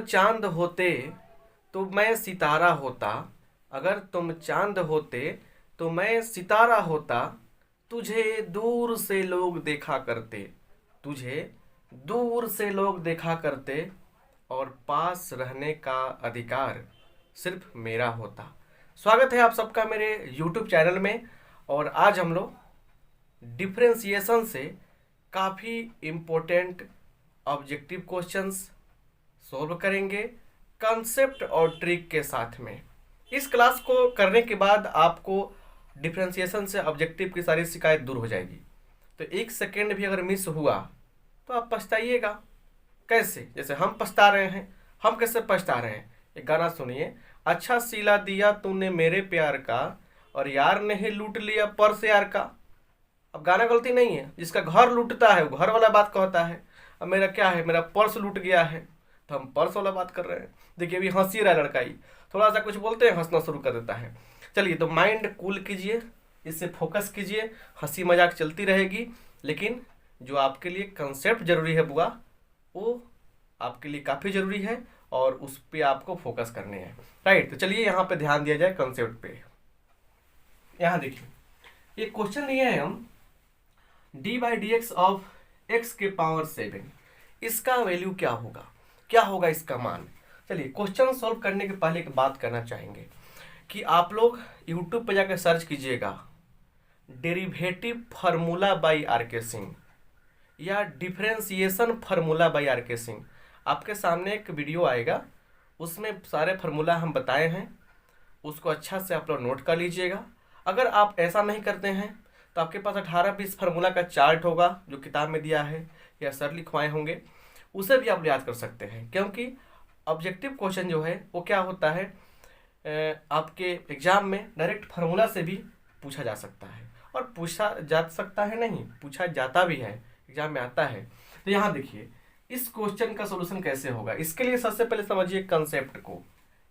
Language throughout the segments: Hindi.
चांद होते तो मैं सितारा होता, अगर तुम चांद होते तो मैं सितारा होता। तुझे दूर से लोग देखा करते, तुझे दूर से लोग देखा करते, और पास रहने का अधिकार सिर्फ मेरा होता। स्वागत है आप सबका मेरे YouTube चैनल में। और आज हम लोग डिफरेंशिएशन से काफ़ी इम्पोर्टेंट ऑब्जेक्टिव क्वेश्चंस सॉल्व करेंगे कॉन्सेप्ट और ट्रिक के साथ में। इस क्लास को करने के बाद आपको डिफरेंशिएशन से ऑब्जेक्टिव की सारी शिकायत दूर हो जाएगी। तो एक सेकेंड भी अगर मिस हुआ तो आप पछताइएगा। कैसे? जैसे हम पछता रहे हैं। हम कैसे पछता रहे हैं? एक गाना सुनिए। अच्छा सिला दिया तूने मेरे प्यार का, और यार ने ही लूट लिया पर्स यार का। अब गाना गलती नहीं है, जिसका घर लूटता है वो घर वाला बात कहता है। अब मेरा क्या है, मेरा पर्स लूट गया है तो हम पर्स वाला बात कर रहे हैं। देखिए अभी हंसी रहा लड़का ही, थोड़ा सा कुछ बोलते हैं हंसना शुरू कर देता है। चलिए तो माइंड कूल कीजिए, इससे फोकस कीजिए, हंसी मजाक चलती रहेगी, लेकिन जो आपके लिए कंसेप्ट जरूरी है बुआ, वो आपके लिए काफ़ी ज़रूरी है और उस पर आपको फोकस करने हैं। राइट, तो चलिए यहाँ पे ध्यान दिया जाए कंसेप्ट पे। यहाँ देखिए एक क्वेश्चन लिए हैं हम, d/dx ऑफ x के पावर 7, इसका वैल्यू क्या होगा, क्या होगा इसका मान। चलिए क्वेश्चन सॉल्व करने के पहले एक बात करना चाहेंगे कि आप लोग यूट्यूब पर जाकर सर्च कीजिएगा derivative formula by R K. Singh या differentiation formula by R K. Singh. आपके सामने एक वीडियो आएगा, उसमें सारे फार्मूला हम बताए हैं, उसको अच्छा से आप लोग नोट कर लीजिएगा। अगर आप ऐसा नहीं करते हैं तो आपके पास 18-20 फार्मूला का चार्ट होगा जो किताब में दिया है या सर लिखवाए होंगे, उसे भी आप याद कर सकते हैं। क्योंकि ऑब्जेक्टिव क्वेश्चन जो है वो क्या होता है, आपके एग्जाम में डायरेक्ट फार्मूला से भी पूछा जा सकता है, और पूछा जा सकता है नहीं, पूछा जाता भी है, एग्जाम में आता है। तो यहाँ देखिए इस क्वेश्चन का सोल्यूशन कैसे होगा। इसके लिए सबसे पहले समझिए कंसेप्ट को।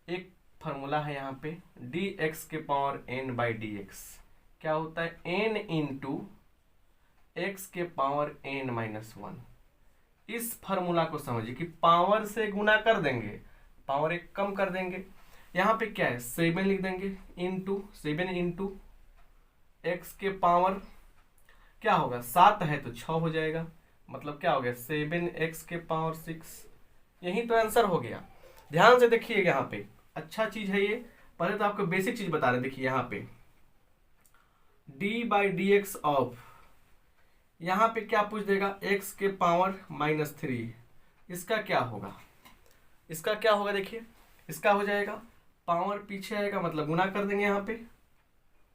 एक फार्मूला है यहाँ पे dx के पावर n/dx, क्या होता है n इंटू एक्स के पावर n-1। इस फार्मूला को समझिए कि पावर से गुना कर देंगे, पावर एक कम कर देंगे। यहाँ पे क्या है 7 लिख देंगे इंटू 7 इंटू एक्स के पावर क्या होगा 7 है तो 6 हो जाएगा, मतलब क्या हो गया 7x के पावर 6। यही तो आंसर हो गया। ध्यान से देखिए यहाँ पे अच्छा चीज है ये। पहले तो आपको बेसिक चीज बता रहे, देखिए यहाँ पे d/dx ऑफ, यहाँ पे क्या पूछ देगा x के पावर -3, इसका क्या होगा, इसका क्या होगा देखिए, इसका हो जाएगा पावर पीछे आएगा मतलब गुना कर देंगे, यहाँ पे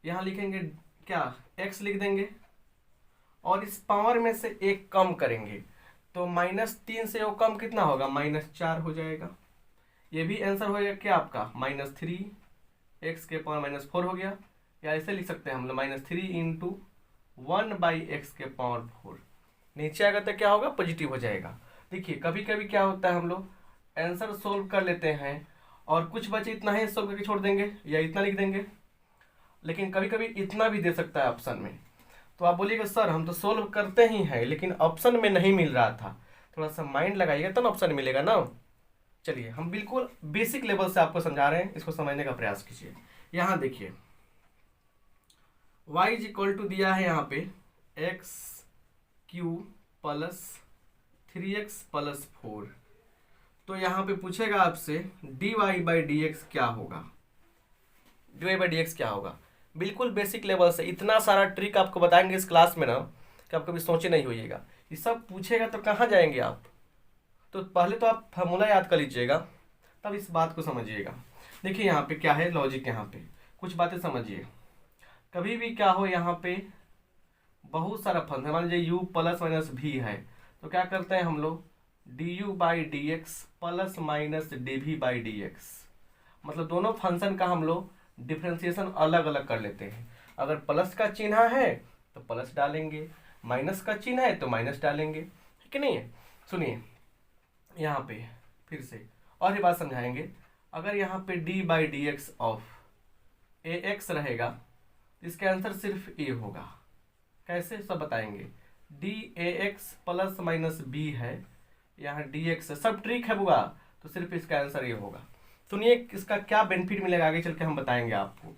यहाँ लिखेंगे क्या x लिख देंगे, और इस पावर में से एक कम करेंगे तो -3 से वो कम कितना होगा -4 हो जाएगा। ये भी आंसर हो जाएगा क्या आपका -3 x के पावर -4 हो गया, या ऐसे लिख सकते हैं हम लोग -3 इंटू 1/x के पावर 4। नीचे आएगा तो क्या होगा पॉजिटिव हो जाएगा। देखिए कभी कभी क्या होता है, हम लोग आंसर सोल्व कर लेते हैं और कुछ बचे इतना ही सोल्व करके छोड़ देंगे या इतना लिख देंगे, लेकिन कभी कभी इतना भी दे सकता है ऑप्शन में। तो आप बोलिएगा सर हम तो सोल्व करते ही हैं लेकिन ऑप्शन में नहीं मिल रहा था, थोड़ा सा माइंड लगाइएगा तब ऑप्शन मिलेगा ना। चलिए हम बिल्कुल बेसिक लेवल से आपको समझा रहे हैं, इसको समझने का प्रयास कीजिए। यहाँ देखिए y = दिया है यहाँ पे x³ + 3x + 4। तो यहाँ पे पूछेगा आपसे dy/dx क्या होगा, dy/dx क्या होगा। बिल्कुल बेसिक लेवल से इतना सारा ट्रिक आपको बताएंगे इस क्लास में ना कि आप कभी सोचे नहीं होइएगा। ये सब पूछेगा तो कहाँ जाएंगे आप। तो पहले तो आप फार्मूला याद कर लीजिएगा तब इस बात को समझिएगा। देखिए यहाँ पे क्या है लॉजिक, यहाँ पे कुछ बातें समझिए। कभी भी क्या हो यहाँ पे बहुत सारा फंक्शन, मान लीजिए u + -v है तो क्या करते हैं हम लोग du/dx + -dv/dx, मतलब दोनों फंक्शन का हम लोग डिफरेंशिएशन अलग अलग कर लेते हैं। अगर प्लस का चिन्ह है तो प्लस डालेंगे, माइनस का चिन्ह है तो माइनस डालेंगे, ठीक है नहीं है। सुनिए यहाँ पे फिर से और ये बात समझाएंगे। अगर यहाँ पे d/dx ऑफ ax रहेगा इसका आंसर सिर्फ a होगा। कैसे सब बताएंगे। dAx + -b है, यहाँ dx है, सब ट्रिक है बुआ, तो सिर्फ इसका आंसर ये होगा। सुनिए इसका क्या बेनिफिट मिलेगा, आगे चल के हम बताएंगे आपको,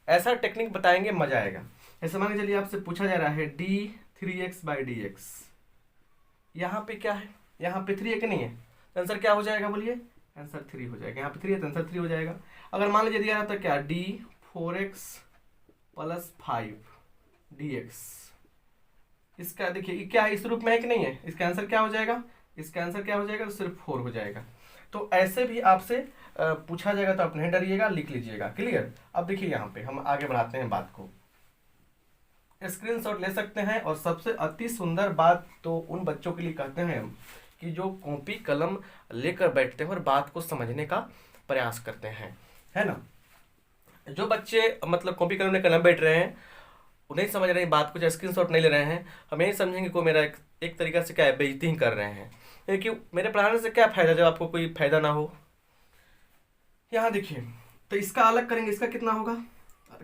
ऐसा टेक्निक बताएंगे, मजा आएगा। ऐसे मान के चलिए आपसे पूछा जा रहा है d3x/dx, यहाँ पे क्या है, यहाँ पे 3 है कि नहीं है, तो आंसर क्या हो जाएगा बोलिए, आंसर 3 हो जाएगा। यहाँ पे 3 है तो आंसर 3 हो जाएगा। अगर मान लीजिए दिया था क्या d4x+5dx, इसका देखिए क्या है, इस रूप में है कि नहीं है, इसका आंसर क्या हो जाएगा, इसका आंसर क्या हो जाएगा, तो सिर्फ 4 हो जाएगा। तो ऐसे भी आपसे पूछा जाएगा तो आप नहीं डरिएगा, लिख लीजिएगा। क्लियर। अब देखिए यहाँ पे हम आगे बढ़ाते हैं बात को, स्क्रीनशॉट ले सकते हैं। और सबसे अति सुंदर बात तो उन बच्चों के लिए कहते हैं हम कि जो कॉपी कलम लेकर बैठते हैं और बात को समझने का प्रयास करते हैं, है ना। जो बच्चे मतलब कॉपी कलम लेकर न बैठ रहे हैं, उन्हें समझ रहे हैं बात को, जो स्क्रीनशॉट नहीं ले रहे हैं, हम यही समझेंगे को मेरा एक तरीका से क्या है, बेइज्जती ही कर रहे हैं। क्योंकि मेरे पढ़ाने से क्या फ़ायदा जब आपको कोई फ़ायदा ना हो। यहाँ देखिए, तो इसका अलग करेंगे, इसका कितना होगा,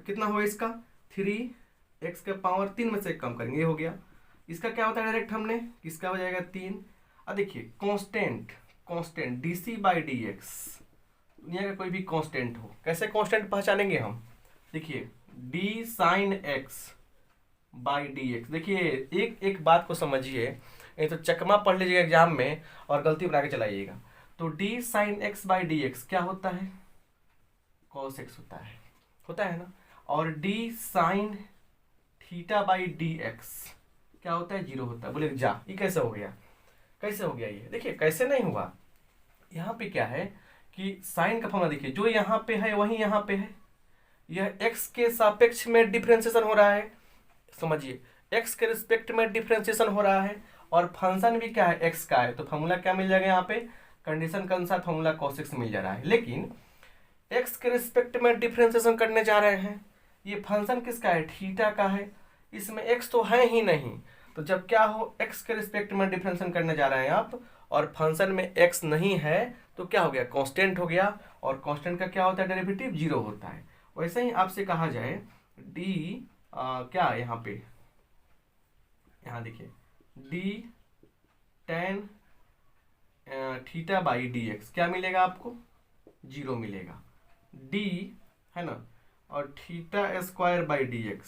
कितना होगा इसका 3x⁻³ में से कम करेंगे, ये हो गया। इसका क्या होता है डायरेक्ट हमने, इसका हो जाएगा 3। अब देखिए कांस्टेंट dc/dx, दुनिया का कोई भी कांस्टेंट हो, कैसे कांस्टेंट पहचानेंगे हम, देखिए d/dx। देखिए एक बात को समझिए, नहीं तो चकमा पढ़ लीजिएगा एग्जाम में और गलती बना के चलाइएगा। तो d/dx क्या होता है, cos x होता है ना। और d/dx क्या होता है, 0 होता है। बोले जा, ये कैसे हो गया, कैसे हो गया ये, देखिए कैसे नहीं हुआ। यहाँ पे क्या है कि साइन का फॉर्मूला देखिए, जो यहाँ पे है वही यहाँ पे है, यह x के सापेक्ष में डिफरेंशिएशन हो रहा है, समझिए x के रिस्पेक्ट में डिफरेंशिएशन हो रहा है, और फंक्शन भी क्या है, x का है, तो फॉर्मूला क्या मिल जाएगा यहाँ पे, कंडीशन के अनुसार फॉर्मूला cos x मिल जा रहा है। लेकिन x के रिस्पेक्ट में डिफरेंशिएशन करने जा रहे हैं, ये फंक्शन किसका है, थीटा का है, इसमें x तो है ही नहीं। तो जब क्या हो, x के रिस्पेक्ट में डिफरेंशिएशन करने जा रहे हैं आप, और फंक्शन में x नहीं है, तो क्या हो गया, कांस्टेंट हो गया। और कांस्टेंट का क्या होता है, डेरिवेटिव 0 होता है। वैसे ही आपसे कहा जाए क्या यहाँ पे, यहाँ देखिए d tan⁡θ/dx क्या मिलेगा आपको, 0 मिलेगा। d है ना, और θ² dx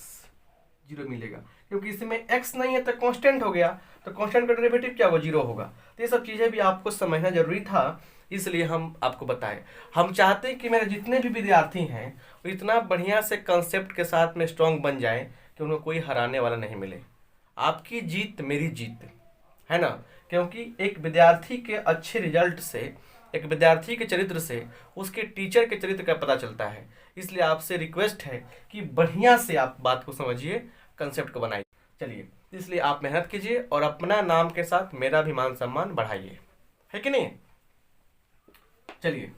0 मिलेगा, क्योंकि इसमें x नहीं है तो कांस्टेंट हो गया, तो कांस्टेंट का डेरिवेटिव क्या होगा, 0 होगा। तो ये सब चीज़ें भी आपको समझना जरूरी था, इसलिए हम आपको बताएं। हम चाहते हैं कि मेरे जितने भी विद्यार्थी हैं वो इतना बढ़िया से कंसेप्ट के साथ में स्ट्रांग बन जाएं कि उनको कोई हराने वाला नहीं मिले। आपकी जीत मेरी जीत है ना, क्योंकि एक विद्यार्थी के अच्छे रिजल्ट से, एक विद्यार्थी के चरित्र से उसके टीचर के चरित्र का पता चलता है। इसलिए आपसे रिक्वेस्ट है कि बढ़िया से आप बात को समझिए, कंसेप्ट को बनाइए। चलिए, इसलिए आप मेहनत कीजिए और अपना नाम के साथ मेरा भी मान सम्मान बढ़ाइए, है कि नहीं। चलिए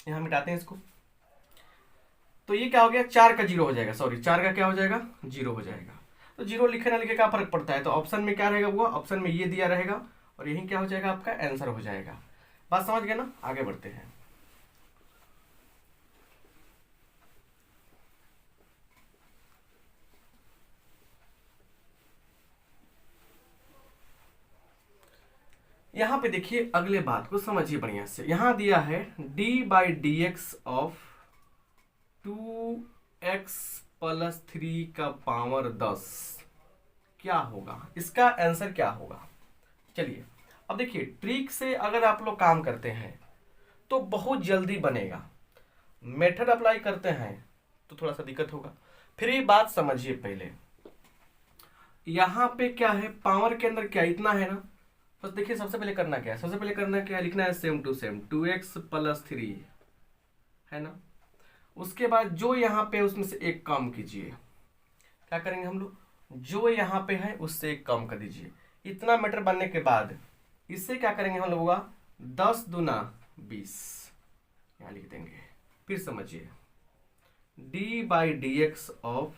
यहाँ मिटाते हैं इसको। तो ये क्या हो गया, 4 का 0 हो जाएगा, सॉरी 4 का क्या हो जाएगा, 0 हो जाएगा। तो 0 लिखे ना लिखे क्या फर्क पड़ता है, तो ऑप्शन में क्या रहेगा, वो ऑप्शन में ये दिया रहेगा और यही क्या हो जाएगा, आपका आंसर हो जाएगा। बात समझ गए ना, आगे बढ़ते हैं। यहाँ पे देखिए अगले बात को समझिए बढ़िया से। यहाँ दिया है d/dx ऑफ 2x+3 क्या होगा, इसका आंसर क्या होगा। चलिए अब देखिए, ट्रिक से अगर आप लोग काम करते हैं तो बहुत जल्दी बनेगा, मेथड अप्लाई करते हैं तो थोड़ा सा दिक्कत होगा। फिर ये बात समझिए पहले, यहाँ पे क्या है, पावर के अंदर क्या इतना है ना। बस देखिए सबसे पहले करना क्या है, सबसे पहले करना क्या है, लिखना है सेम टू सेम 2x+3 है ना। उसके बाद जो यहाँ पे उसमें से एक कम कीजिए, क्या करेंगे हम लोग, जो यहाँ पे है उससे एक कम कर दीजिए। इतना मीटर बनने के बाद इससे क्या करेंगे हम लोग, 10 दूना 20 यहाँ लिख देंगे। फिर समझिए d/dx ऑफ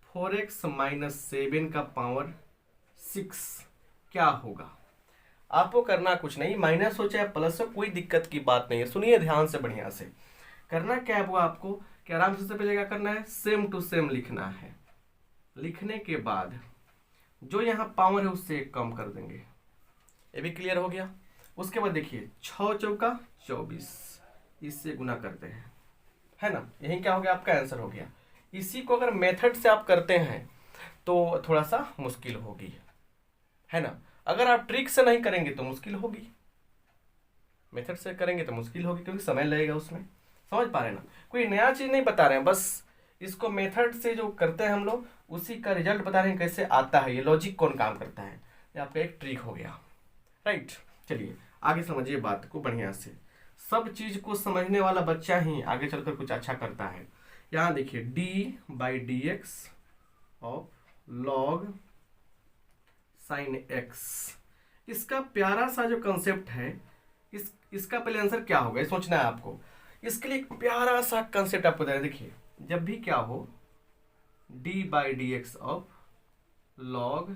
4x-7 क्या होगा। आपको करना कुछ नहीं, माइनस हो चाहे प्लस हो कोई दिक्कत की बात नहीं है। सुनिए ध्यान से बढ़िया से, करना क्या है वो आपको, कि आराम से पहले क्या करना है, सेम टू सेम लिखना है। लिखने के बाद जो यहाँ पावर है उससे एक कम कर देंगे, ये भी क्लियर हो गया। उसके बाद देखिए 6 चौका 24, इससे गुना करते हैं, है ना, यही क्या हो गया आपका आंसर हो गया। इसी को अगर मेथड से आप करते हैं तो थोड़ा सा मुश्किल होगी, है ना। अगर आप ट्रिक से नहीं करेंगे तो मुश्किल होगी, मेथड से करेंगे तो मुश्किल होगी क्योंकि समय लगेगा उसमें। समझ पा रहे हैं ना, कोई नया चीज़ नहीं बता रहे हैं, बस इसको मेथड से जो करते हैं हम लोग उसी का रिजल्ट बता रहे हैं कैसे आता है, ये लॉजिक कौन काम करता है, ये आपका एक ट्रिक हो गया, राइट। चलिए आगे समझिए बात को बढ़िया से। सब चीज को समझने वाला बच्चा ही आगे चलकर कुछ अच्छा करता है। यहाँ देखिए d/dx of log sin x, इसका प्यारा सा जो कंसेप्ट है, इसका पहले आंसर क्या होगा ये सोचना है आपको। इसके लिए एक प्यारा सा कंसेप्ट आपको दे रहा है। देखिए जब भी क्या हो d/dx ऑफ log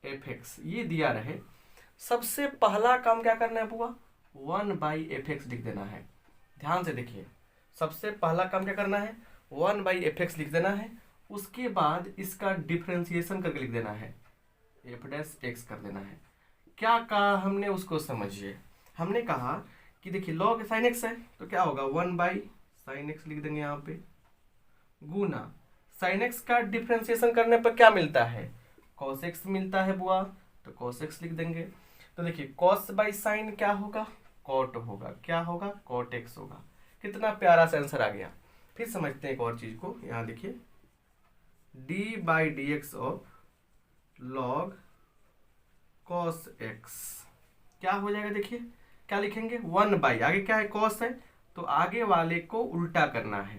fx ये दिया रहे, सबसे पहला काम क्या करना है बुआ, 1/fx लिख देना है। ध्यान से देखिए, सबसे पहला काम क्या करना है, 1/fx लिख देना है। उसके बाद इसका डिफरेंशिएशन करके लिख देना है, f' कर देना है। क्या कहा हमने उसको समझिए। हमने कहा कि देखिए log sin x है तो क्या होगा 1/sin x लिख देंगे यहाँ पे, गुना sin x का डिफरेंशिएशन करने पर क्या मिलता है, cos x मिलता है बुआ, तो cos x लिख देंगे। तो देखिए cos बाई साइन क्या होगा, cot होगा, क्या होगा cot x होगा। कितना प्यारा सा आंसर आ गया। फिर समझते हैं एक और चीज को, यहाँ देखिए d/dx of log cos x क्या हो जाएगा, देखिए क्या लिखेंगे 1/, आगे क्या है cos है तो आगे वाले को उल्टा करना है,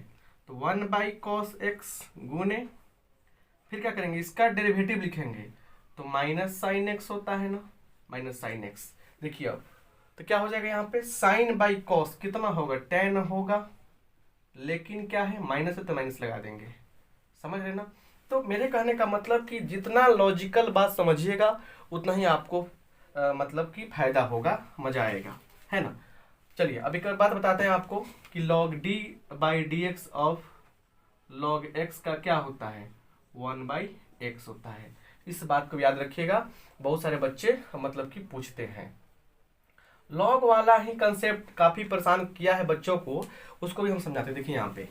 तो 1/cos x गुने, फिर क्या करेंगे इसका डेरिवेटिव लिखेंगे तो माइनस साइन एक्स होता है ना, माइनस साइन एक्स। देखिए अब तो क्या हो जाएगा यहाँ पे साइन बाई कॉस कितना होगा, टेन होगा, लेकिन क्या है माइनस है तो माइनस लगा देंगे, समझ रहे ना। तो मेरे कहने का मतलब कि जितना लॉजिकल बात समझिएगा उतना ही आपको मतलब कि फायदा होगा, मजा आएगा, है ना। चलिए अब एक और बात बताते हैं आपको कि log d/dx of log x का क्या होता है, 1/x होता है। इस बात को याद रखिएगा, बहुत सारे बच्चे मतलब कि पूछते हैं। लॉग वाला ही कंसेप्ट काफी परेशान किया है बच्चों को, उसको भी हम समझाते हैं। देखिए यहाँ पे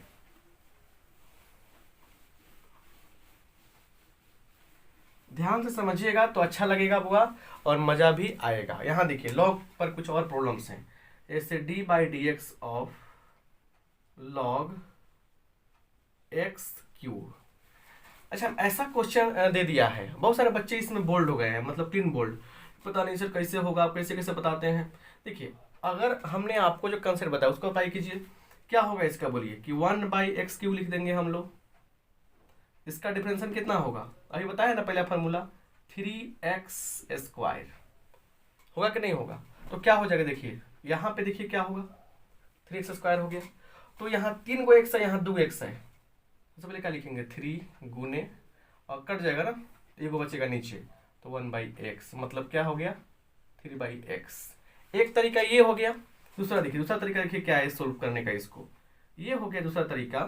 ध्यान से समझिएगा तो अच्छा लगेगा बुआ और मजा भी आएगा। यहाँ देखिए लॉग पर कुछ और प्रॉब्लम्स हैं, जैसे d/dx ऑफ log x³। अच्छा ऐसा क्वेश्चन दे दिया है, बहुत सारे बच्चे इसमें बोल्ड हो गए हैं, मतलब 3 बोल्ड, पता नहीं सर कैसे होगा, आप कैसे कैसे बताते हैं। देखिए अगर हमने आपको जो कंसेप्ट बताया उसको अप्लाई कीजिए, क्या होगा इसका बोलिए कि 1/x³ लिख देंगे हम लोग। इसका डिफरेंशियल कितना होगा, अभी बताया ना पहला फार्मूला 3x² होगा कि नहीं होगा, तो क्या हो जाएगा देखिए यहाँ पे देखिए क्या होगा 3x² हो गया, तो यहाँ 3 गो x है, यहाँ 2 x है, सबसे पहले क्या लिखेंगे 3 गुने और कट जाएगा ना, एगो बचेगा नीचे, तो 1/x मतलब क्या हो गया 3/x। एक तरीका ये हो गया। दूसरा देखिए, दूसरा तरीका देखिए क्या है सोल्व करने का, इसको ये हो गया दूसरा तरीका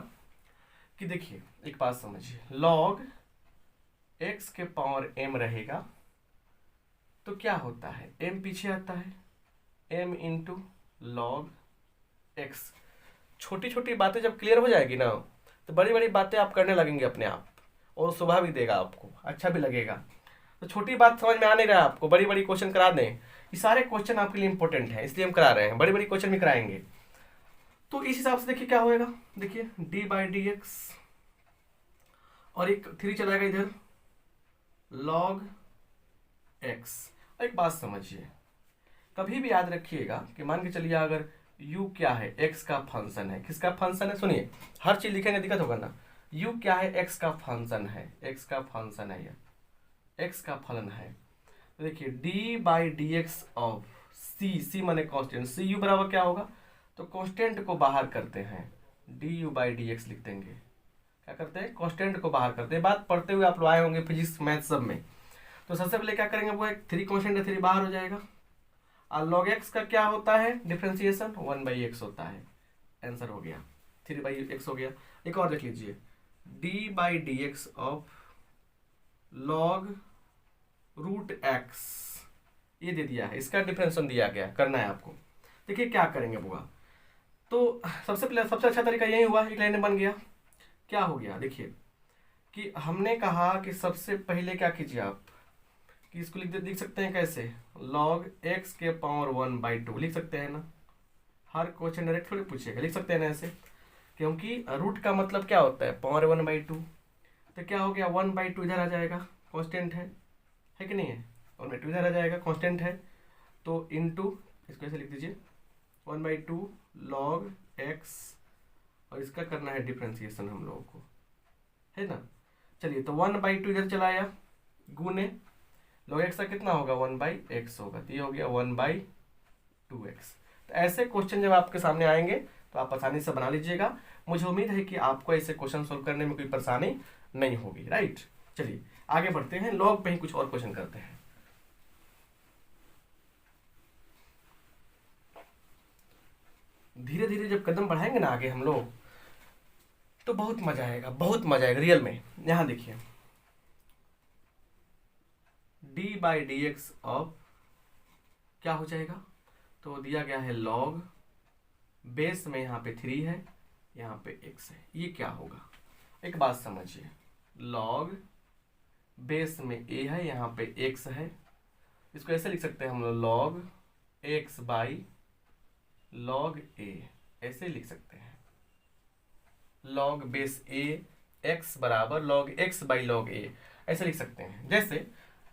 कि देखिए एक बात समझिए, log x के पावर m रहेगा तो क्या होता है m पीछे आता है, m इंटू log x। छोटी छोटी बातें जब क्लियर हो जाएगी ना तो बड़ी बड़ी बातें आप करने लगेंगे अपने आप, और शोभा भी देगा आपको, अच्छा भी लगेगा। तो छोटी बात समझ में आ नहीं रहा है आपको, बड़ी बड़ी क्वेश्चन करा दें, ये सारे क्वेश्चन आपके लिए इंपॉर्टेंट है इसलिए हम करा रहे हैं, बड़ी बड़ी क्वेश्चन भी कराएंगे। तो इस हिसाब से देखिए क्या होएगा, देखिए d/dx और एक 3 चलाएगा इधर log x। एक बात समझिए, कभी भी याद रखिएगा कि मान के चलिए अगर u क्या है, x का फंक्शन है, किसका फंक्शन है, सुनिए हर चीज लिखेंगे दिक्कत होगा ना। u क्या है, x का फंक्शन है, x का फंक्शन है, यह x का फलन है। तो देखिए d/dx ऑफ c माने कांस्टेंट, c u बराबर क्या होगा, तो कांस्टेंट को बाहर करते हैं, du/dx लिख देंगे। क्या करते हैं, कांस्टेंट को बाहर करते हैं। बात पढ़ते हुए आप लोग आए होंगे फिजिक्स मैथ सब में। तो सबसे पहले क्या करेंगे, वो एक 3 कांस्टेंट है, 3 बाहर हो जाएगा, और log x का क्या होता है डिफरेंशिएशन 1/x होता है, आंसर हो गया 3/x हो गया। एक और देख लीजिए d/dx ऑफ log √x ये दे दिया है, इसका डिफरेंशिएशन दिया गया, करना है आपको। देखिए क्या करेंगे बुआ। तो सबसे पहले सबसे अच्छा तरीका यही हुआ, एक लाइन में बन गया। क्या हो गया देखिए कि हमने कहा कि सबसे पहले क्या कीजिए आप कि इसको लिख सकते हैं कैसे, log x के पावर 1/2 लिख सकते हैं ना। हर क्वेश्चन डायरेक्ट थोड़ी पूछेगा, लिख सकते हैं ना ऐसे, क्योंकि रूट का मतलब क्या होता है, पावर 1/2। तो क्या हो गया, 1/2 इधर आ जाएगा, कांस्टेंट है कि नहीं है, 1/2 इधर आ जाएगा, कांस्टेंट है। तो इनटू, इसको ऐसे लिख दीजिए 1/2 log x, और इसका करना है डिफ्रेंसिएशन हम लोगों को, है ना। चलिए तो 1/2 इधर चला आया, गुने log x का कितना होगा, 1/x होगा, तो ये हो गया 1/2x। तो ऐसे क्वेश्चन जब आपके सामने आएंगे तो आप आसानी से बना लीजिएगा। मुझे उम्मीद है कि आपको ऐसे क्वेश्चन सोल्व करने में कोई परेशानी नहीं होगी, राइट। चलिए आगे बढ़ते हैं, लॉग पे ही कुछ और क्वेश्चन करते हैं। धीरे धीरे जब कदम बढ़ाएंगे ना आगे हम लोग, तो बहुत मजा आएगा, बहुत मजा आएगा रियल में। यहां देखिए d/dx ऑफ क्या हो जाएगा, तो दिया गया है log बेस में, यहाँ पे 3 है, यहाँ पे x है, ये क्या होगा। एक बात समझिए, log बेस में a है, यहाँ पे x है, इसको ऐसे लिख सकते हैं हम लोग log x/log a, ऐसे लिख सकते हैं। log बेस a x बराबर log x/log a, ऐसे लिख सकते हैं। जैसे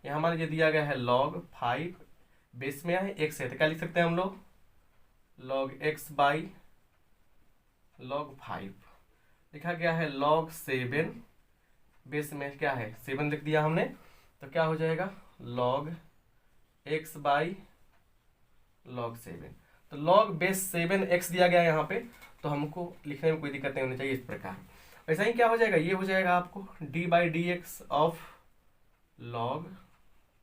यहाँ हमारे जो दिया गया है log 5 बेस में है, x है, तो क्या लिख सकते हैं हम लोग, log x/log 5। लिखा गया है log 7 बेस में क्या है, 7 लिख दिया हमने, तो क्या हो जाएगा log x/log 7। तो log बेस 7x दिया गया है यहाँ पे, तो हमको लिखने में कोई दिक्कत नहीं होनी चाहिए इस प्रकार। वैसा ही क्या हो जाएगा, ये हो जाएगा आपको d/dx ऑफ log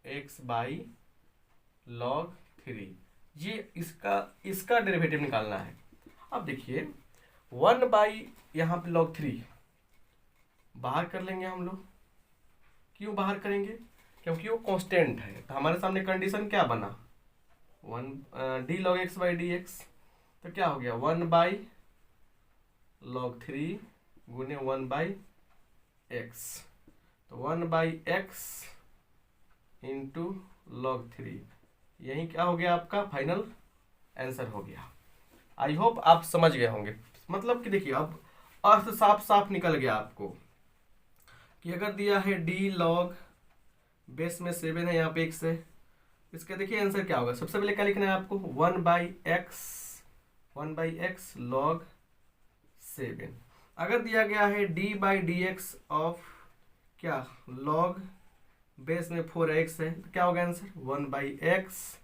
x/log 3, ये इसका डेरिवेटिव निकालना है। अब देखिए 1/ यहाँ पे log 3 बाहर कर लेंगे हम लोग। क्यों बाहर करेंगे, क्योंकि वो कांस्टेंट है। तो हमारे सामने कंडीशन क्या बना, 1 d log x/dx, तो क्या हो गया 1/log 3 गुने 1/x, तो 1/x इंटू log 3, यही क्या हो गया आपका फाइनल आंसर हो गया। आई होप आप समझ गए होंगे। मतलब कि देखिए अब अर्थ साफ साफ निकल गया आपको कि अगर दिया है d log बेस में 7 है, यहाँ पे x है, इसका देखिए आंसर क्या होगा। सबसे पहले क्या लिखना है आपको, 1/x log 7। अगर दिया गया है d/dx ऑफ क्या log बेस में 4x है, तो क्या होगा आंसर 1/x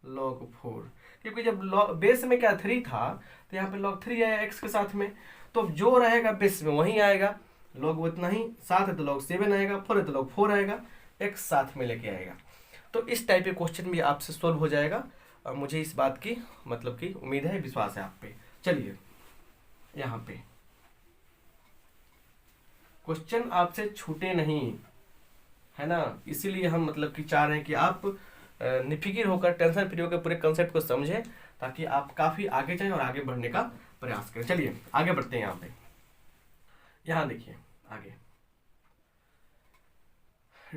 log 4, क्योंकि जब बेस में क्या 3 था, तो यहाँ पे log 3 आया x के साथ में, तो जो रहेगा बेस में वही आएगा, log उतना ही, 7 है तो log 7 आएगा, 4 है तो log 4 आएगा, x साथ में लेके आएगा। तो इस टाइप के क्वेश्चन भी आपसे सोल्व हो जाएगा, और मुझे इस बात की मतलब की उम्मीद है, विश्वास है आप पे। चलिए यहाँ पे क्वेश्चन आपसे छूटे नहीं, है ना, इसीलिए हम मतलब कि चाह रहे हैं कि आप निफिकिर होकर, टेंशन फ्री होकर पूरे कंसेप्ट को समझें, ताकि आप काफ़ी आगे जाएं और आगे बढ़ने का प्रयास करें। चलिए आगे बढ़ते हैं यहाँ पे। यहाँ देखिए आगे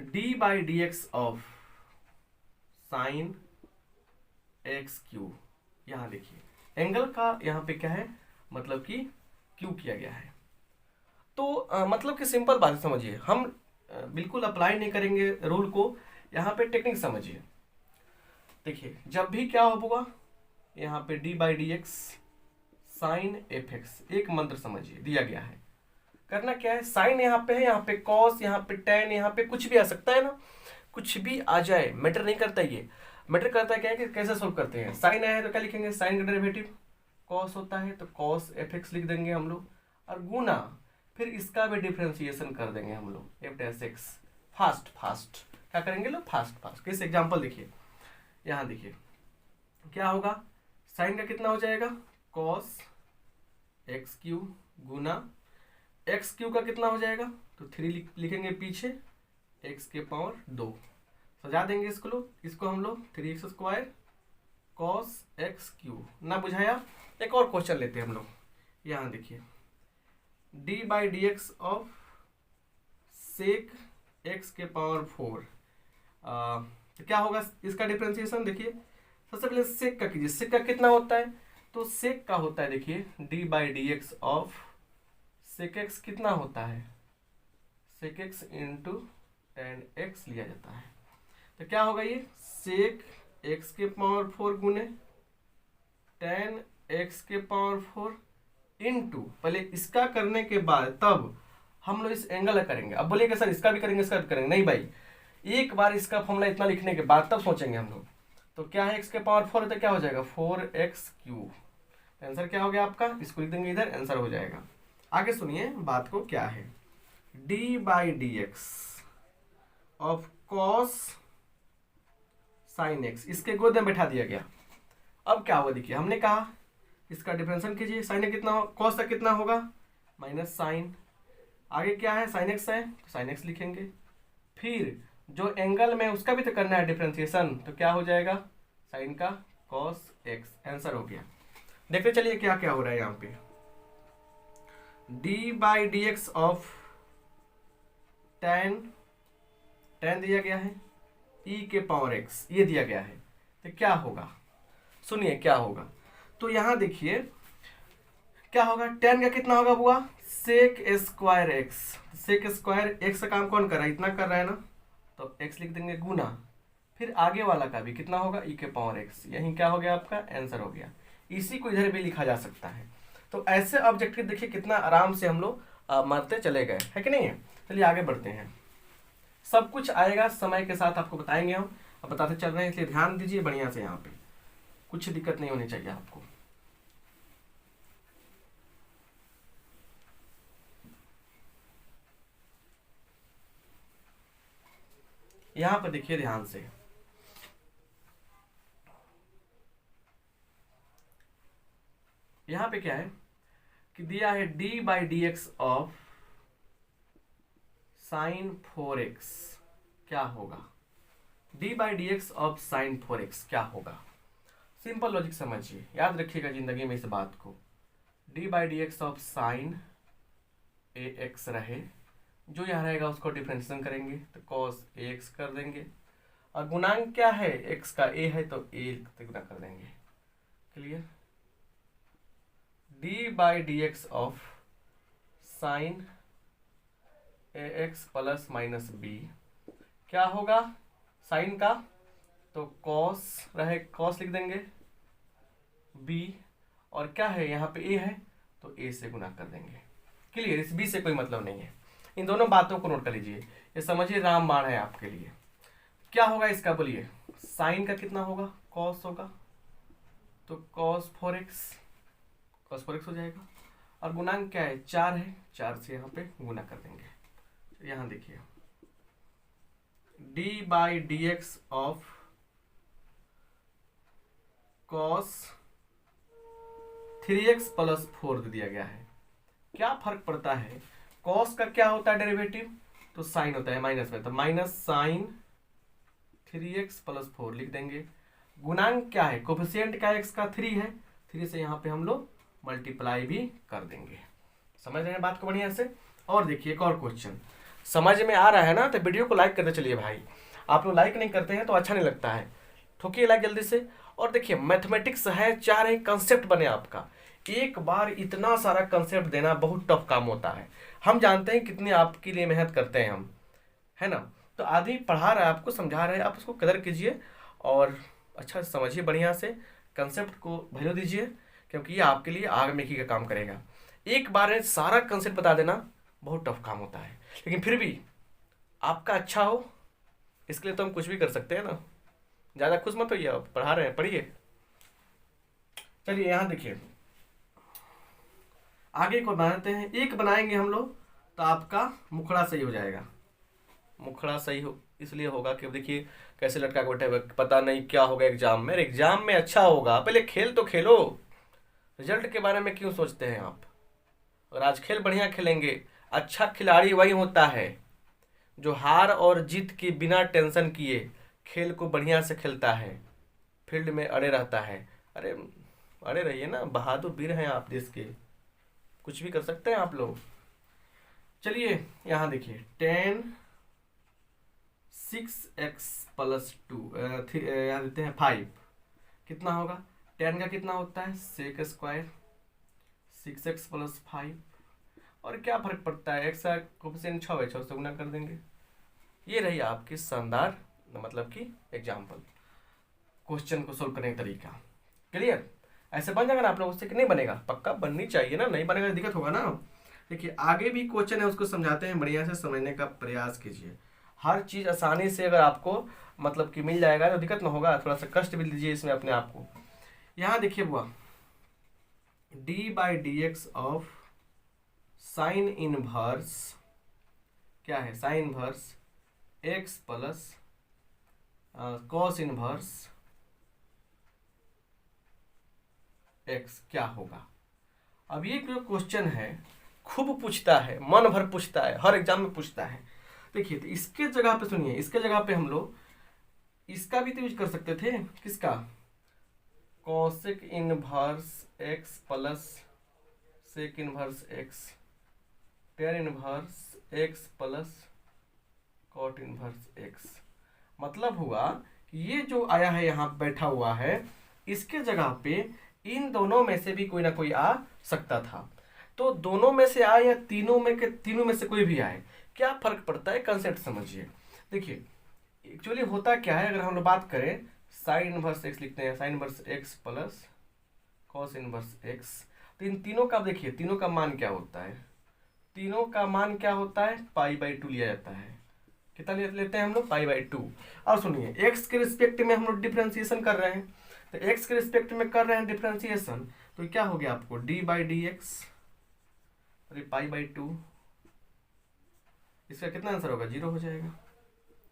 d/dx of sine x Q, यहाँ देखिए एंगल का यहाँ पे क्या है, मतलब कि क्यू किया गया है। तो मतलब कि सिंपल बात समझिए, हम बिल्कुल अप्लाई नहीं करेंगे रूल को, यहाँ पे टेक्निक समझिए। देखिए जब भी क्या होगा, यहाँ पे d/dx साइन fx, एक मंत्र समझिए दिया गया है। करना क्या है, साइन यहाँ पे है, यहाँ पे कॉस, यहाँ पे टेन, यहाँ पे कुछ भी आ सकता है ना, कुछ भी आ जाए, मैटर नहीं करता। ये मैटर करता है क्या है कि कैसे सोल्व करते हैं। साइन आया है तो क्या लिखेंगे, साइन का डेरिवेटिव, कॉस होता है तो कॉस fx लिख देंगे हम लोग, और गुना फिर इसका भी डिफ्रेंसिएशन कर देंगे हम लोग, f'(x). फास्ट क्या करेंगे लोग, फास्ट। किस एग्जाम्पल देखिए, यहाँ देखिए क्या होगा, साइन का कितना हो जाएगा, कॉस x³ गुना x³ का कितना हो जाएगा, तो 3 लिखेंगे पीछे, x के पावर 2, सजा देंगे इसको हम लोग 3x² cos x³ ना बुझाया। एक और क्वेश्चन लेते हैं हम लोग। यहाँ देखिए d/dx ऑफ sec x⁴ तो क्या होगा इसका डिफरेंशिएशन। देखिए सबसे पहले सेक का कीजिए। सेक का कितना होता है, तो सेक का होता है देखिए d/dx ऑफ sec x कितना होता है, sec x into tan x लिया जाता है। तो क्या होगा ये sec x⁴ गुने tan x⁴ इंटू, पहले इसका करने के बाद तब हम लोग इस एंगल करेंगे। अब बोलिएगा सर इसका भी करेंगे इसका भी करेंगे, नहीं भाई, एक बार इसका फॉर्मूला इतना लिखने के बाद तब सोचेंगे हम लोग। तो क्या है x⁴ तो क्या हो जाएगा 4x³। आंसर क्या हो गया आपका, इसको लिख देंगे इधर, आंसर हो जाएगा। आगे सुनिए बात को, क्या है d/dx of cos sin x, इसके गोद में बैठा दिया गया। अब क्या होगा देखिए, हमने कहा इसका डिफरेंशियल कीजिए। साइन कितना हो, कॉस का कितना होगा माइनस साइन, आगे क्या है साइन एक्स है तो साइन एक्स लिखेंगे। फिर जो एंगल में उसका भी तो करना है डिफरेंशिएशन, तो क्या हो जाएगा साइन का कॉस एक्स, आंसर हो गया। देखते चलिए क्या क्या हो रहा है यहाँ पे। d/dx ऑफ tan दिया गया है e⁴x ये दिया गया है, तो क्या होगा सुनिए क्या होगा। तो यहाँ देखिए क्या होगा, tan का कितना होगा बुआ sec² x, sec² x का काम कौन कर रहा है, इतना कर रहा है ना, तो x लिख देंगे गुना, फिर आगे वाला का भी कितना होगा e⁴x, यही क्या हो गया आपका आंसर हो गया। इसी को इधर भी लिखा जा सकता है। तो ऐसे ऑब्जेक्टिव देखिए कितना आराम से हम लोग मरते चले गए, है कि नहीं है। चलिए आगे बढ़ते हैं, सब कुछ आएगा समय के साथ आपको बताएंगे हम, अब बताते चल रहे हैं, इसलिए ध्यान दीजिए बढ़िया से, यहाँ पे कुछ दिक्कत नहीं होनी चाहिए आपको। यहाँ पर देखिए ध्यान से, यहाँ पे क्या है कि दिया है d/dx ऑफ sin 4x क्या होगा, d/dx ऑफ sin 4x क्या होगा। सिंपल लॉजिक समझिए, याद रखिएगा जिंदगी में इस बात को। d/dx ऑफ sin ax रहे, जो यहाँ रहेगा उसको डिफरेंशिएशन करेंगे तो cos ax कर देंगे, और गुणांक क्या है x का a है तो a गुना कर देंगे। Clear, d/dx of sin ax plus minus b क्या होगा, साइन का तो cos रहे, cos लिख देंगे b, और क्या है यहाँ पे a है तो a से गुना कर देंगे। क्लियर, इस b से कोई मतलब नहीं है। इन दोनों बातों को नोट कर लीजिए, ये समझिए रामबाण है आपके लिए। क्या होगा इसका बोलिए, साइन का कितना होगा cos होगा तो cos 4x हो जाएगा, और गुणांक क्या है 4 है, 4 से यहाँ पे गुना कर देंगे। तो यहाँ देखिए d/dx of cos 3x plus 4 दे दिया गया है। क्या फर्क पड़ता है, cos का क्या होता है डेरिवेटिव, तो साइन होता है माइनस में, तो माइनस साइन 3x प्लस 4 लिख देंगे। गुणांक क्या है, कोफिशिएंट क्या है x का 3 है, 3 से यहाँ पे हम लोग मल्टीप्लाई भी कर देंगे। समझ रहे हैं बात को बढ़िया से। और देखिए एक और क्वेश्चन, समझ में आ रहा है ना, तो वीडियो को लाइक करते चलिए भाई, आप लोग लाइक नहीं करते हैं तो अच्छा नहीं लगता है, ठोकिए लाइक जल्दी से। और देखिए मैथमेटिक्स है, चाह रहे कंसेप्ट बने आपका, एक बार इतना सारा कंसेप्ट देना बहुत टफ काम होता है। हम जानते हैं कितनी आपके लिए मेहनत करते हैं हम, है ना। तो आदमी पढ़ा रहा है आपको, समझा रहा है, आप उसको कदर कीजिए और अच्छा समझिए, बढ़िया से कंसेप्ट को वैल्यू दीजिए, क्योंकि ये आपके लिए आग में का काम करेगा। एक बार में सारा कंसेप्ट बता देना बहुत टफ काम होता है, लेकिन फिर भी आपका अच्छा हो इसके लिए तो हम कुछ भी कर सकते हैं ना। ज़्यादा खुश मत होइए, आप पढ़ा रहे हैं पढ़िए। चलिए यहाँ देखिए आगे को बनाते हैं, एक बनाएंगे हम लोग तो आपका मुखड़ा सही हो जाएगा। मुखड़ा सही हो इसलिए होगा कि देखिए कैसे लटका के बैठे हुए, पता नहीं क्या होगा एग्जाम में, एग्जाम में अच्छा होगा, पहले खेल तो खेलो, रिजल्ट के बारे में क्यों सोचते हैं आप। और आज खेल बढ़िया खेलेंगे, अच्छा खिलाड़ी वही होता है जो हार और जीत के बिना टेंशन किए खेल को बढ़िया से खेलता है, फील्ड में अड़े रहता है। अरे अड़े रहिए ना, बहादुर वीर हैं आप देश के, कुछ भी कर सकते हैं आप लोग। चलिए यहाँ देखिए, 10 6x प्लस 2, यहाँ देते हैं 5, कितना होगा? 10 का कितना होता है? Sec square, 6x plus 5। और क्या फर्क पड़ता है, एक्स का कोफिशिएंट 6 है, 6 से गुना कर देंगे। ये रही आपकी शानदार मतलब कि एग्जाम्पल, क्वेश्चन को सोल्व करने का तरीका। क्लियर? ऐसे बन जाएगा ना आप लोगों से कि नहीं बनेगा? पक्का बननी चाहिए ना, नहीं बनेगा दिक्कत होगा ना। देखिए आगे भी क्वेश्चन है, उसको समझाते हैं, बढ़िया से समझने का प्रयास कीजिए। हर चीज़ आसानी से अगर आपको मतलब कि मिल जाएगा तो दिक्कत ना होगा, थोड़ा सा कष्ट भी लीजिए इसमें अपने आप को। यहाँ देखिए बुआ, d/dx ऑफ साइन इनवर्स, क्या है? Sign inverse x plus cos inverse x क्या होगा? अब ये जो क्वेश्चन है खूब पूछता है, मन भर पूछता है, हर एग्जाम में पूछता है। देखिए तो इसके जगह पे सुनिए, इसके जगह पे हम लोग इसका भी तो यूज कर सकते थे। किसका? Cosec inverse x plus sec inverse x, tan inverse x plus cot inverse x। मतलब हुआ कि ये जो आया है यहाँ बैठा हुआ है, इसके जगह पे इन दोनों में से भी कोई ना कोई आ सकता था। तो दोनों में से आए या तीनों में से कोई भी आए, क्या फर्क पड़ता है? कंसेप्ट समझिए। देखिए एक्चुअली होता क्या है, अगर हम लोग बात करें साइन इनवर्स एक्स लिखते हैं, sine inverse x plus cos inverse x, तो इन तीनों का देखिए, तीनों का मान क्या होता है? तीनों का मान क्या होता है? π/2 लिया जाता है। कितना लेते हैं हम लोग? π/2। और सुनिए एक्स के रिस्पेक्ट में हम लोग डिफ्रेंसिएशन कर रहे हैं, तो एक्स के रिस्पेक्ट में कर रहे हैं डिफ्रेंसिएशन, तो क्या हो गया आपको? d/dx, अरे π/2, इसका कितना आंसर होगा? 0 हो जाएगा।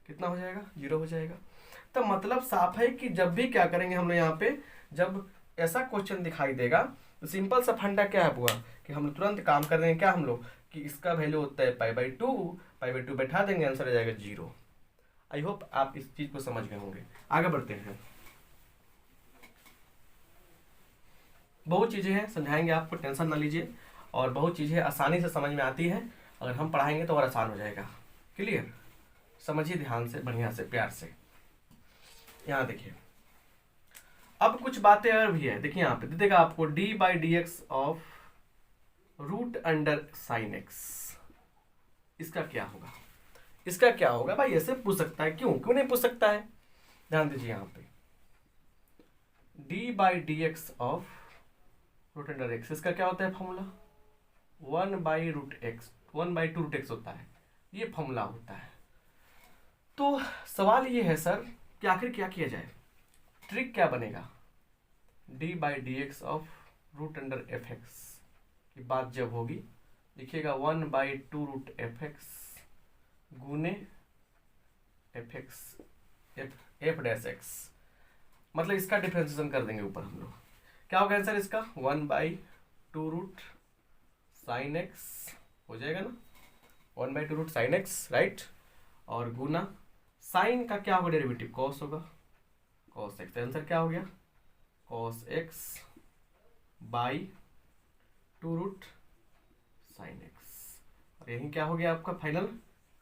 कितना हो जाएगा? 0 हो जाएगा। तो मतलब साफ है कि जब भी क्या करेंगे हम लोग यहाँ पे, जब ऐसा क्वेश्चन दिखाई देगा तो सिंपल सा फंडा क्या है हुआ कि हम लोग तुरंत काम कर देंगे, क्या हम लोग कि इसका वैल्यू होता है π/2 बैठा देंगे, आंसर आ जाएगा 0। आई होप आप इस चीज को समझ गए होंगे। आगे बढ़ते हैं, बहुत चीजें हैं समझाएंगे आपको, टेंशन ना लीजिए, और बहुत चीजें आसानी से समझ में आती है, अगर हम पढ़ाएंगे तो और आसान हो जाएगा। क्लियर? समझिए ध्यान से, बढ़िया से, प्यार से। यहाँ देखिए अब कुछ बातें और भी है। देखिए यहाँ पे दे देगा आपको d/dx of root under sine x, इसका क्या होगा? इसका क्या होगा भाई? ऐसे पूछ सकता है, क्यों क्यों नहीं पूछ सकता है? ध्यान दीजिए यहाँ पे d/dx of root under x, इसका क्या होता है फॉर्मूला? 1/√x, 1/2√x होता है, ये फॉर्मूला होता है। तो सवाल ये है सर कि आखिर क्या किया जाए, ट्रिक क्या बनेगा? d/dx of root under fx की बात जब होगी, लिखिएगा 1/2√fx गुने fx f'(x), मतलब इसका डिफरेंशिएशन कर देंगे ऊपर हम लोग। क्या होगा आंसर इसका? 1/2√sin x हो जाएगा ना, 1/2√sin x, राइट। और गुना साइन का क्या होगा डेरिवेटिव? कॉस होगा, कॉस एक्स। आंसर क्या हो गया? cos x by 2√sin x, और यही क्या हो गया आपका फाइनल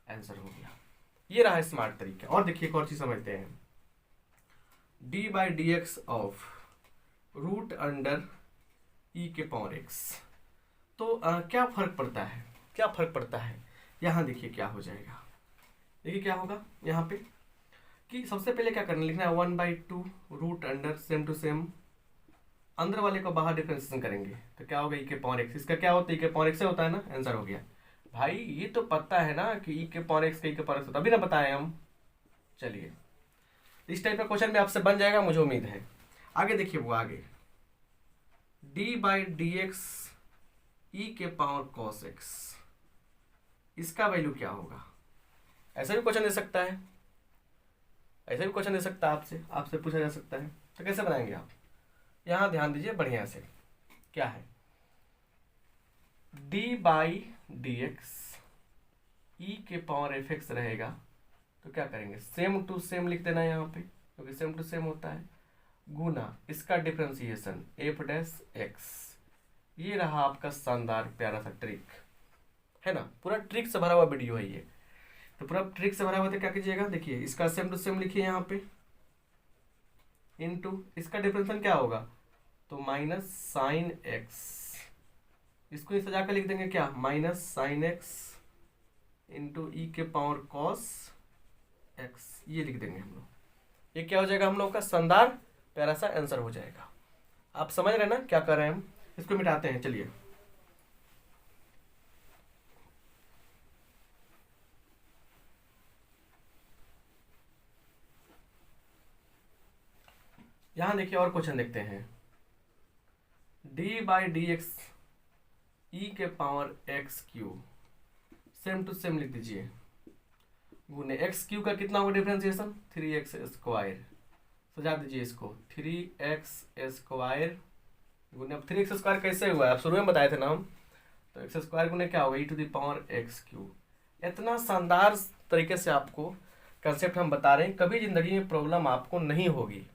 आंसर हो गया। ये रहा स्मार्ट तरीका। और देखिए एक और चीज समझते हैं, d/dx of root under e⁻x, तो क्या फर्क पड़ता है? क्या फर्क पड़ता है? यहाँ देखिए क्या हो जाएगा, देखिए क्या होगा यहाँ पे कि सबसे पहले क्या करना, लिखना है 1/2 root under, same to same अंदर वाले को बाहर डिफरेंशिएशन करेंगे, तो क्या होगा e⁻x। इसका क्या होता है? e⁻x से होता है ना, आंसर हो गया। भाई ये तो पता है ना कि e⁻x का e⁻x होता है, अभी ना बताए हम। चलिए इस टाइप का क्वेश्चन भी आपसे बन जाएगा, मुझे उम्मीद है। आगे देखिए वो आगे d/dx e⁻cos x, इसका वैल्यू क्या होगा? ऐसा भी क्वेश्चन दे सकता है, ऐसा भी क्वेश्चन दे सकता है, आपसे पूछा जा सकता है। तो कैसे बनाएंगे आप? यहाँ ध्यान दीजिए बढ़िया से, क्या है d/dx e⁻fx रहेगा तो क्या करेंगे, सेम टू सेम लिख देना है यहाँ पे, क्योंकि सेम टू सेम होता है, गुना इसका डिफ्रेंसिएशन एफ डैश एक्स। ये रहा आपका शानदार प्यारा सा ट्रिक, है ना। पूरा ट्रिक से भरा हुआ वीडियो है ये, तो पूरा ट्रिक से भरा हुआ, तो क्या कीजिएगा, देखिए इसका सेम टू सेम लिखिए यहाँ पे, इनटू इसका डिफरेंशियल क्या होगा, तो माइनस साइन एक्स, इसको सजा कर लिख देंगे क्या, माइनस साइन एक्स इंटू ई के पावर कॉस एक्स, ये लिख देंगे हम लोग। ये क्या हो जाएगा हम लोग का शानदार प्यारा सा आंसर हो जाएगा। आप समझ रहे हैं ना क्या कर रहे हैं हम। इसको मिटाते हैं, चलिए यहां देखिए और क्वेश्चन देखते हैं। D by d x e के power x cube, same to same लिख दीजिए, गुने एक्स क्यू का कितना होगा डिफरेंशिएशन, 3x स्क्वायर, सजा दीजिए इसको, 3x स्क्वायर गुने, अब 3x स्क्वायर कैसे हुआ है, आप शुरू में बताए थे ना हम, तो एक्स स्क्वायर गुने क्या होगा, e to the power x q. इतना शानदार तरीके से आपको कंसेप्ट हम बता रहे हैं, कभी जिंदगी में प्रॉब्लम आपको नहीं होगी,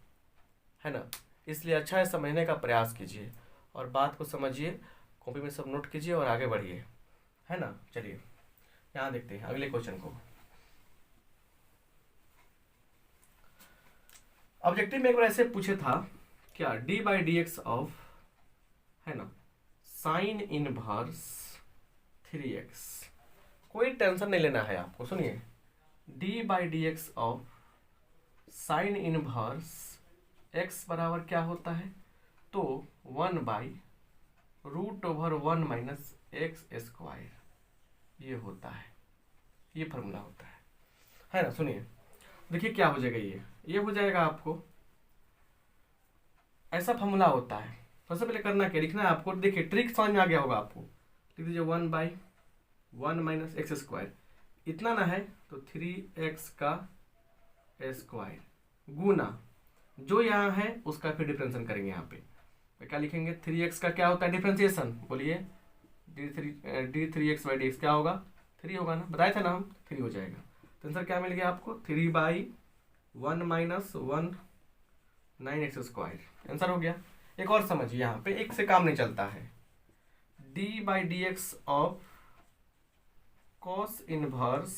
है ना। इसलिए अच्छा है समझने का प्रयास कीजिए और बात को समझिए, कॉपी में सब नोट कीजिए और आगे बढ़िए, है ना। चलिए यहाँ देखते हैं अगले क्वेश्चन को। ऑब्जेक्टिव में एक बार ऐसे पूछे था क्या, D by d x of, है ना, साइन इनवर्स 3x, कोई टेंशन नहीं लेना है आपको, सुनिए, d by d x of sine inverse x बराबर क्या होता है, तो 1 by root over 1 minus x square, ये होता है, ये फॉर्मूला होता है ना। सुनिए देखिए क्या हो जाएगा, ये हो जाएगा आपको, ऐसा फॉर्मूला होता है। सबसे पहले करना क्या, लिखना है आपको, देखिए ट्रिक समझ में आ गया होगा आपको, लिख दीजिए 1 बाई 1 माइनस एक्स स्क्वायर, इतना ना है तो 3x का स्क्वायर गुना जो यहाँ है उसका फिर डिफरेंशिएशन करेंगे यहाँ पे, तो क्या लिखेंगे, 3x का क्या होता है डिफरेंशिएशन, बोलिए, d3x बाई डी एक्स क्या होगा, 3 होगा ना, बताया था ना हम, 3 हो जाएगा। तो आंसर क्या मिल गया आपको, 3 by 1 minus 1 9x square, answer हो गया। एक और समझिए, यहाँ पे एक से काम नहीं चलता है, d by d x of cos inverse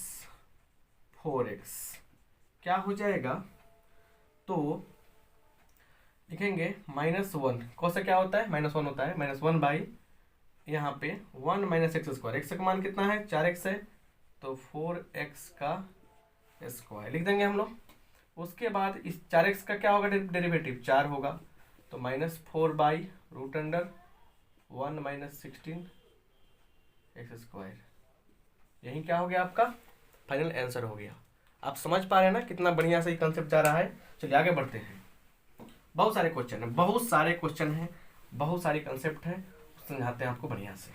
4x क्या हो जाएगा, तो लिखेंगे -1, कॉस से क्या होता है, -1 होता है, -1 बाई यहाँ पे 1 माइनस एक्स स्क्वायर, एक्स का मान कितना है, 4x है, तो 4x का स्क्वायर लिख देंगे हम लोग। उसके बाद इस 4x का क्या होगा डेरिवेटिव, 4 होगा, तो -4 by root under 1 minus 16 x square, यही क्या हो गया आपका फाइनल आंसर हो गया। आप समझ पा रहे हैं ना कितना बढ़िया से ये कंसेप्ट जा रहा है। चलिए आगे बढ़ते हैं, बहुत सारे क्वेश्चन हैं, बहुत सारे क्वेश्चन हैं, बहुत सारे कंसेप्ट हैं, समझाते हैं आपको बढ़िया से।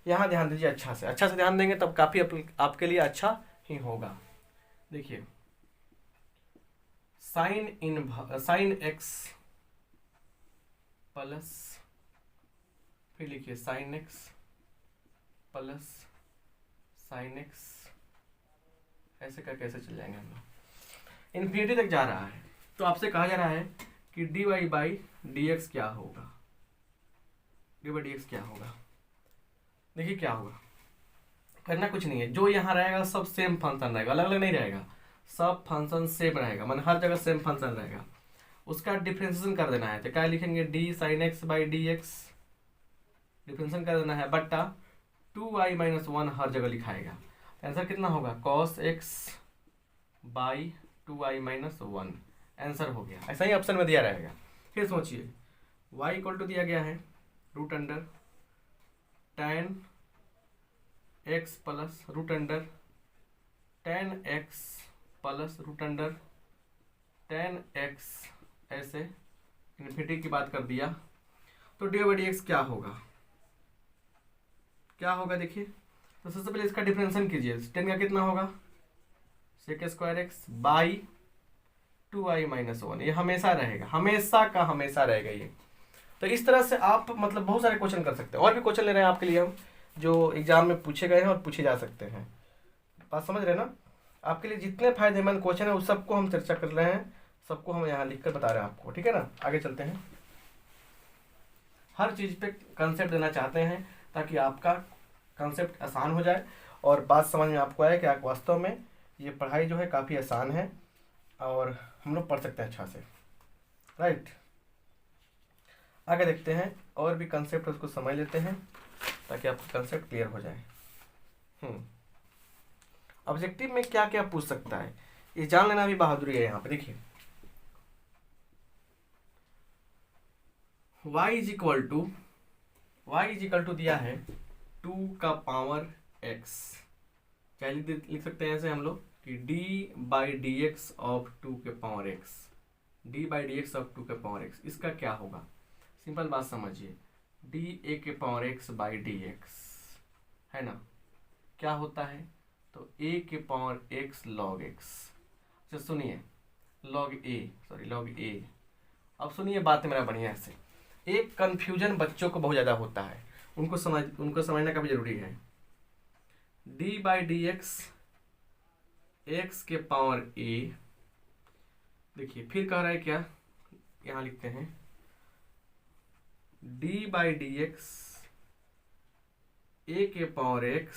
यहाँ ध्यान दीजिए, अच्छा से ध्यान देंगे तब काफी आपके लिए अच्छा ही होगा। देखिए साइन एक्स प्लस, फिर लिखिए sine x plus sine x, ऐसे करके कैसे चल जाएंगे हम लोग, इन्फिनिटी तक जा रहा है। तो आपसे कहा जा रहा है कि d y by d x क्या होगा, डी बाई डी एक्स क्या होगा। देखिए क्या होगा, करना कुछ नहीं है, जो यहाँ रहेगा सब सेम फंक्शन रहेगा, अलग अलग नहीं रहेगा, सब फंक्शन सेम रहेगा, मतलब हर जगह सेम फंक्शन रहेगा। उसका डिफ्रेंशिएशन कर देना है, तो क्या लिखेंगे, D sine x by d x, differentiation कर देना है, बट्टा 2i माइनस 1 हर जगह लिखाएगा। आंसर कितना होगा, cos x by 2i minus 1, answer हो गया। ऐसा ही ऑप्शन में दिया रहेगा। फिर सोचिए, y इक्वल टू दिया गया है root under tan x plus root under tan x plus root under tan x, ऐसे इन्फिनिटी की बात कर दिया। तो डी बाई डी एक्स क्या होगा, क्या होगा देखिए, तो सबसे पहले इसका डिफरेंशिएशन कीजिए, tan का कितना होगा, sec square x by 2i minus 1, ये हमेशा रहेगा, हमेशा का हमेशा रहेगा ये। तो इस तरह से आप मतलब बहुत सारे क्वेश्चन कर सकते हैं, और भी क्वेश्चन ले रहे हैं आपके लिए हम, जो एग्जाम में पूछे गए हैं और पूछे जा सकते हैं। बात समझ रहे हैं ना। आपके लिए जितने फायदेमंद क्वेश्चन है उस सबको हम चर्चा कर रहे हैं, सबको हम यहाँ लिख कर बता रहे हैं आपको, ठीक है ना। आगे चलते हैं। हर चीज़ पे कंसेप्ट देना चाहते हैं ताकि आपका कंसेप्ट आसान हो जाए और बात समझ में आपको आए कि आप वास्तव में ये पढ़ाई जो है काफ़ी आसान है और हम लोग पढ़ सकते हैं अच्छा से, राइट। आगे देखते हैं और भी कंसेप्ट उसको समझ लेते हैं ताकि आपका कंसेप्ट क्लियर हो जाए। ऑब्जेक्टिव में क्या क्या पूछ सकता है ये जान लेना भी बहादुरी है। यहाँ पे देखिए y इज इक्वल टू दिया है 2 का पावर x, क्या लिख सकते हैं ऐसे हम लोग कि d/dx ऑफ 2 के पावर x, d/dx ऑफ 2 के पावर x, इसका क्या होगा। सिंपल बात समझिए, d के पावर x/dx है ना, क्या होता है तो a के पावर x log x। अच्छा सुनिए log a। अब सुनिए बात मेरा बढ़िया से, एक कंफ्यूजन बच्चों को बहुत ज़्यादा होता है, उनको समझना का भी जरूरी है। d/dx x के पावर a, देखिए फिर कह रहा है क्या, यहाँ लिखते हैं d/dx a के पावर x,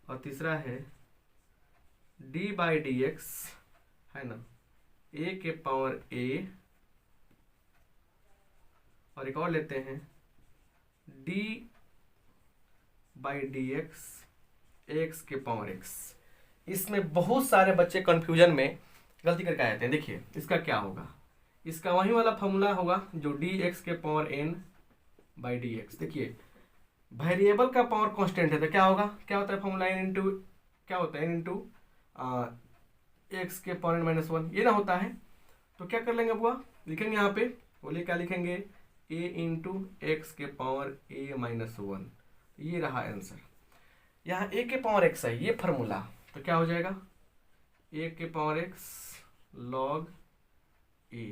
और तीसरा है d/dx है ना a के पावर a, और एक और लेते हैं d/dx x के पावर x। इसमें बहुत सारे बच्चे कंफ्यूजन में गलती करके आए थे। देखिए इसका क्या होगा, इसका वही वाला फॉर्मूला होगा जो dx के पावर n/dx। देखिए वेरिएबल का पावर कांस्टेंट है तो क्या होगा, क्या होता है फॉर्मूला n इंटू क्या होता है n इंटू एक्स के पावर n-1, ये ना होता है। तो क्या कर लेंगे बुआ, लिखेंगे यहाँ पे, बोलिए क्या लिखेंगे, a इंटू एक्स के पावर a-1, ये रहा आंसर। यहाँ a के पावर x है ये फार्मूला, तो क्या हो जाएगा a के पावर x log a।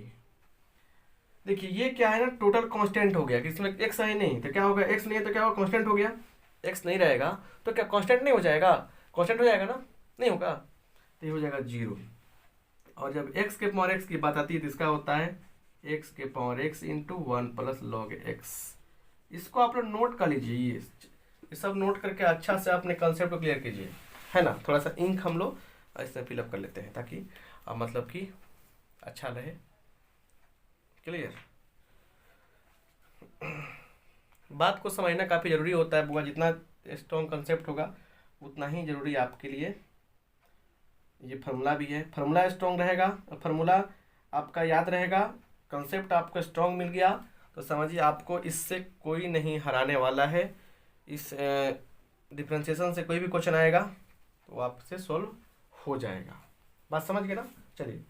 देखिए ये क्या है ना, टोटल कांस्टेंट हो गया कि इसमें x है नहीं तो क्या होगा, x नहीं है तो क्या होगा, कांस्टेंट हो गया। x नहीं रहेगा तो क्या कांस्टेंट नहीं हो जाएगा, कांस्टेंट हो जाएगा ना, नहीं होगा, तो ये हो जाएगा 0। और जब x के पावर x की बात आती है तो इसका होता है x के power x into 1 plus log x। इसको आप लोग नोट कर लीजिए, ये सब नोट करके अच्छा से अपने कंसेप्ट को क्लियर कीजिए, है ना। थोड़ा सा इंक हम लोग इसमें फिलअप कर लेते हैं ताकि मतलब कि अच्छा रहे, क्लियर। बात को समझना काफ़ी ज़रूरी होता है बुआ, जितना स्ट्रॉन्ग कंसेप्ट होगा उतना ही ज़रूरी आपके लिए ये फार्मूला भी है। फार्मूला स्ट्रॉन्ग रहेगा, फार्मूला आपका याद रहेगा, कंसेप्ट आपको स्ट्रॉन्ग मिल गया तो समझिए आपको इससे कोई नहीं हराने वाला है। इस डिफरेंशिएशन से कोई भी क्वेश्चन आएगा तो आपसे सॉल्व हो जाएगा, बात समझ गए ना। चलिए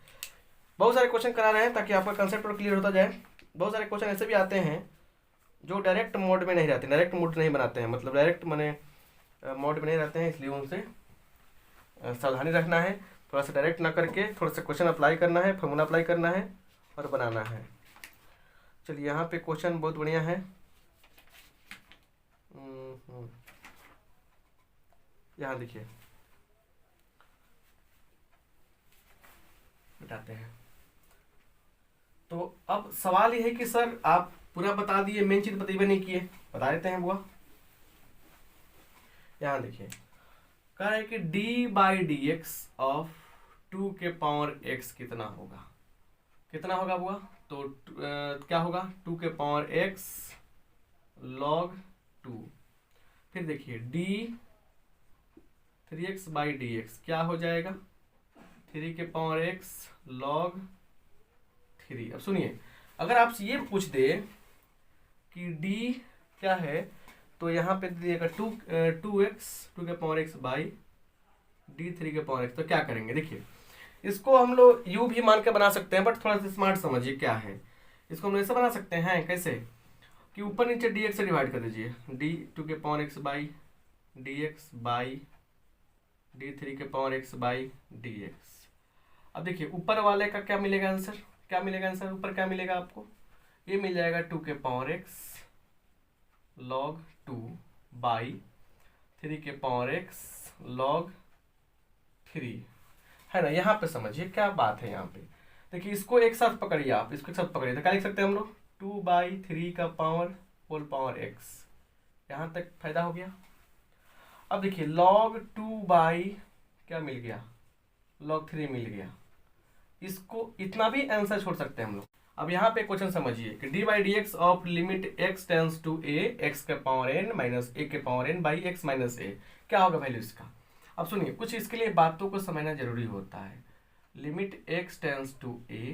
बहुत सारे क्वेश्चन करा रहे हैं ताकि आपका कंसेप्ट और क्लियर होता जाए। बहुत सारे क्वेश्चन ऐसे भी आते हैं जो डायरेक्ट मोड में नहीं रहते, डायरेक्ट मोड नहीं बनाते हैं, मतलब डायरेक्ट मैंने मोड में नहीं रहते हैं, इसलिए उनसे सावधानी रखना है। थोड़ा सा डायरेक्ट ना करके थोड़ा सा क्वेश्चन अप्लाई करना है, फार्मूला अप्लाई करना है और बनाना है। चलिए यहाँ पे क्वेश्चन बहुत बढ़िया है। यहाँ देखिए बताते हैं। तो अब सवाल ये है कि सर आप पूरा बता दिए, मेन चीज बताइए नहीं किए, बता देते हैं बुआ। यहाँ देखिए कह रहा है कि d/dx ऑफ 2 के पावर x कितना होगा, कितना होगा बुआ, तो क्या होगा 2 के पावर x log 2। फिर देखिए d 3x/dx क्या हो जाएगा 3 के पावर x log 3। अब सुनिए अगर आपसे ये पूछ दे कि d क्या है तो यहाँ पे दिएगा 2x 2 के पावर x बाई d 3 के पावर x, तो क्या करेंगे देखिए इसको हम लोग u भी मान के बना सकते हैं, बट थोड़ा सा स्मार्ट समझिए क्या है। इसको हम ऐसे बना सकते हैं कैसे कि ऊपर नीचे dx से डिवाइड कर दीजिए, d 2 के power x by dx by d 3 के पावर x बाई dx। अब देखिए ऊपर वाले का क्या मिलेगा आंसर, क्या मिलेगा आंसर, ऊपर क्या मिलेगा आपको, ये मिल जाएगा 2 के पावर x log 2 बाई 3 के पावर x log 3 है ना। यहाँ पे समझिए क्या बात है। यहाँ पे देखिए, इसको एक साथ पकड़िए, आप इसको एक साथ पकड़िए तो क्या लिख सकते हैं हम लोग, 2/3 का पावर होल पावर x। यहाँ तक फायदा हो गया। अब देखिए log 2 बाई क्या मिल गया, log 3 मिल गया। इसको इतना भी आंसर छोड़ सकते हैं हम लोग। अब यहाँ पे क्वेश्चन समझिए कि d by d x of limit x tends to a x के पावर n माइनस a के power n by x minus a, क्या होगा वैल्यू इसका। अब सुनिए, कुछ इसके लिए बातों को समझना जरूरी होता है। Limit x tends to a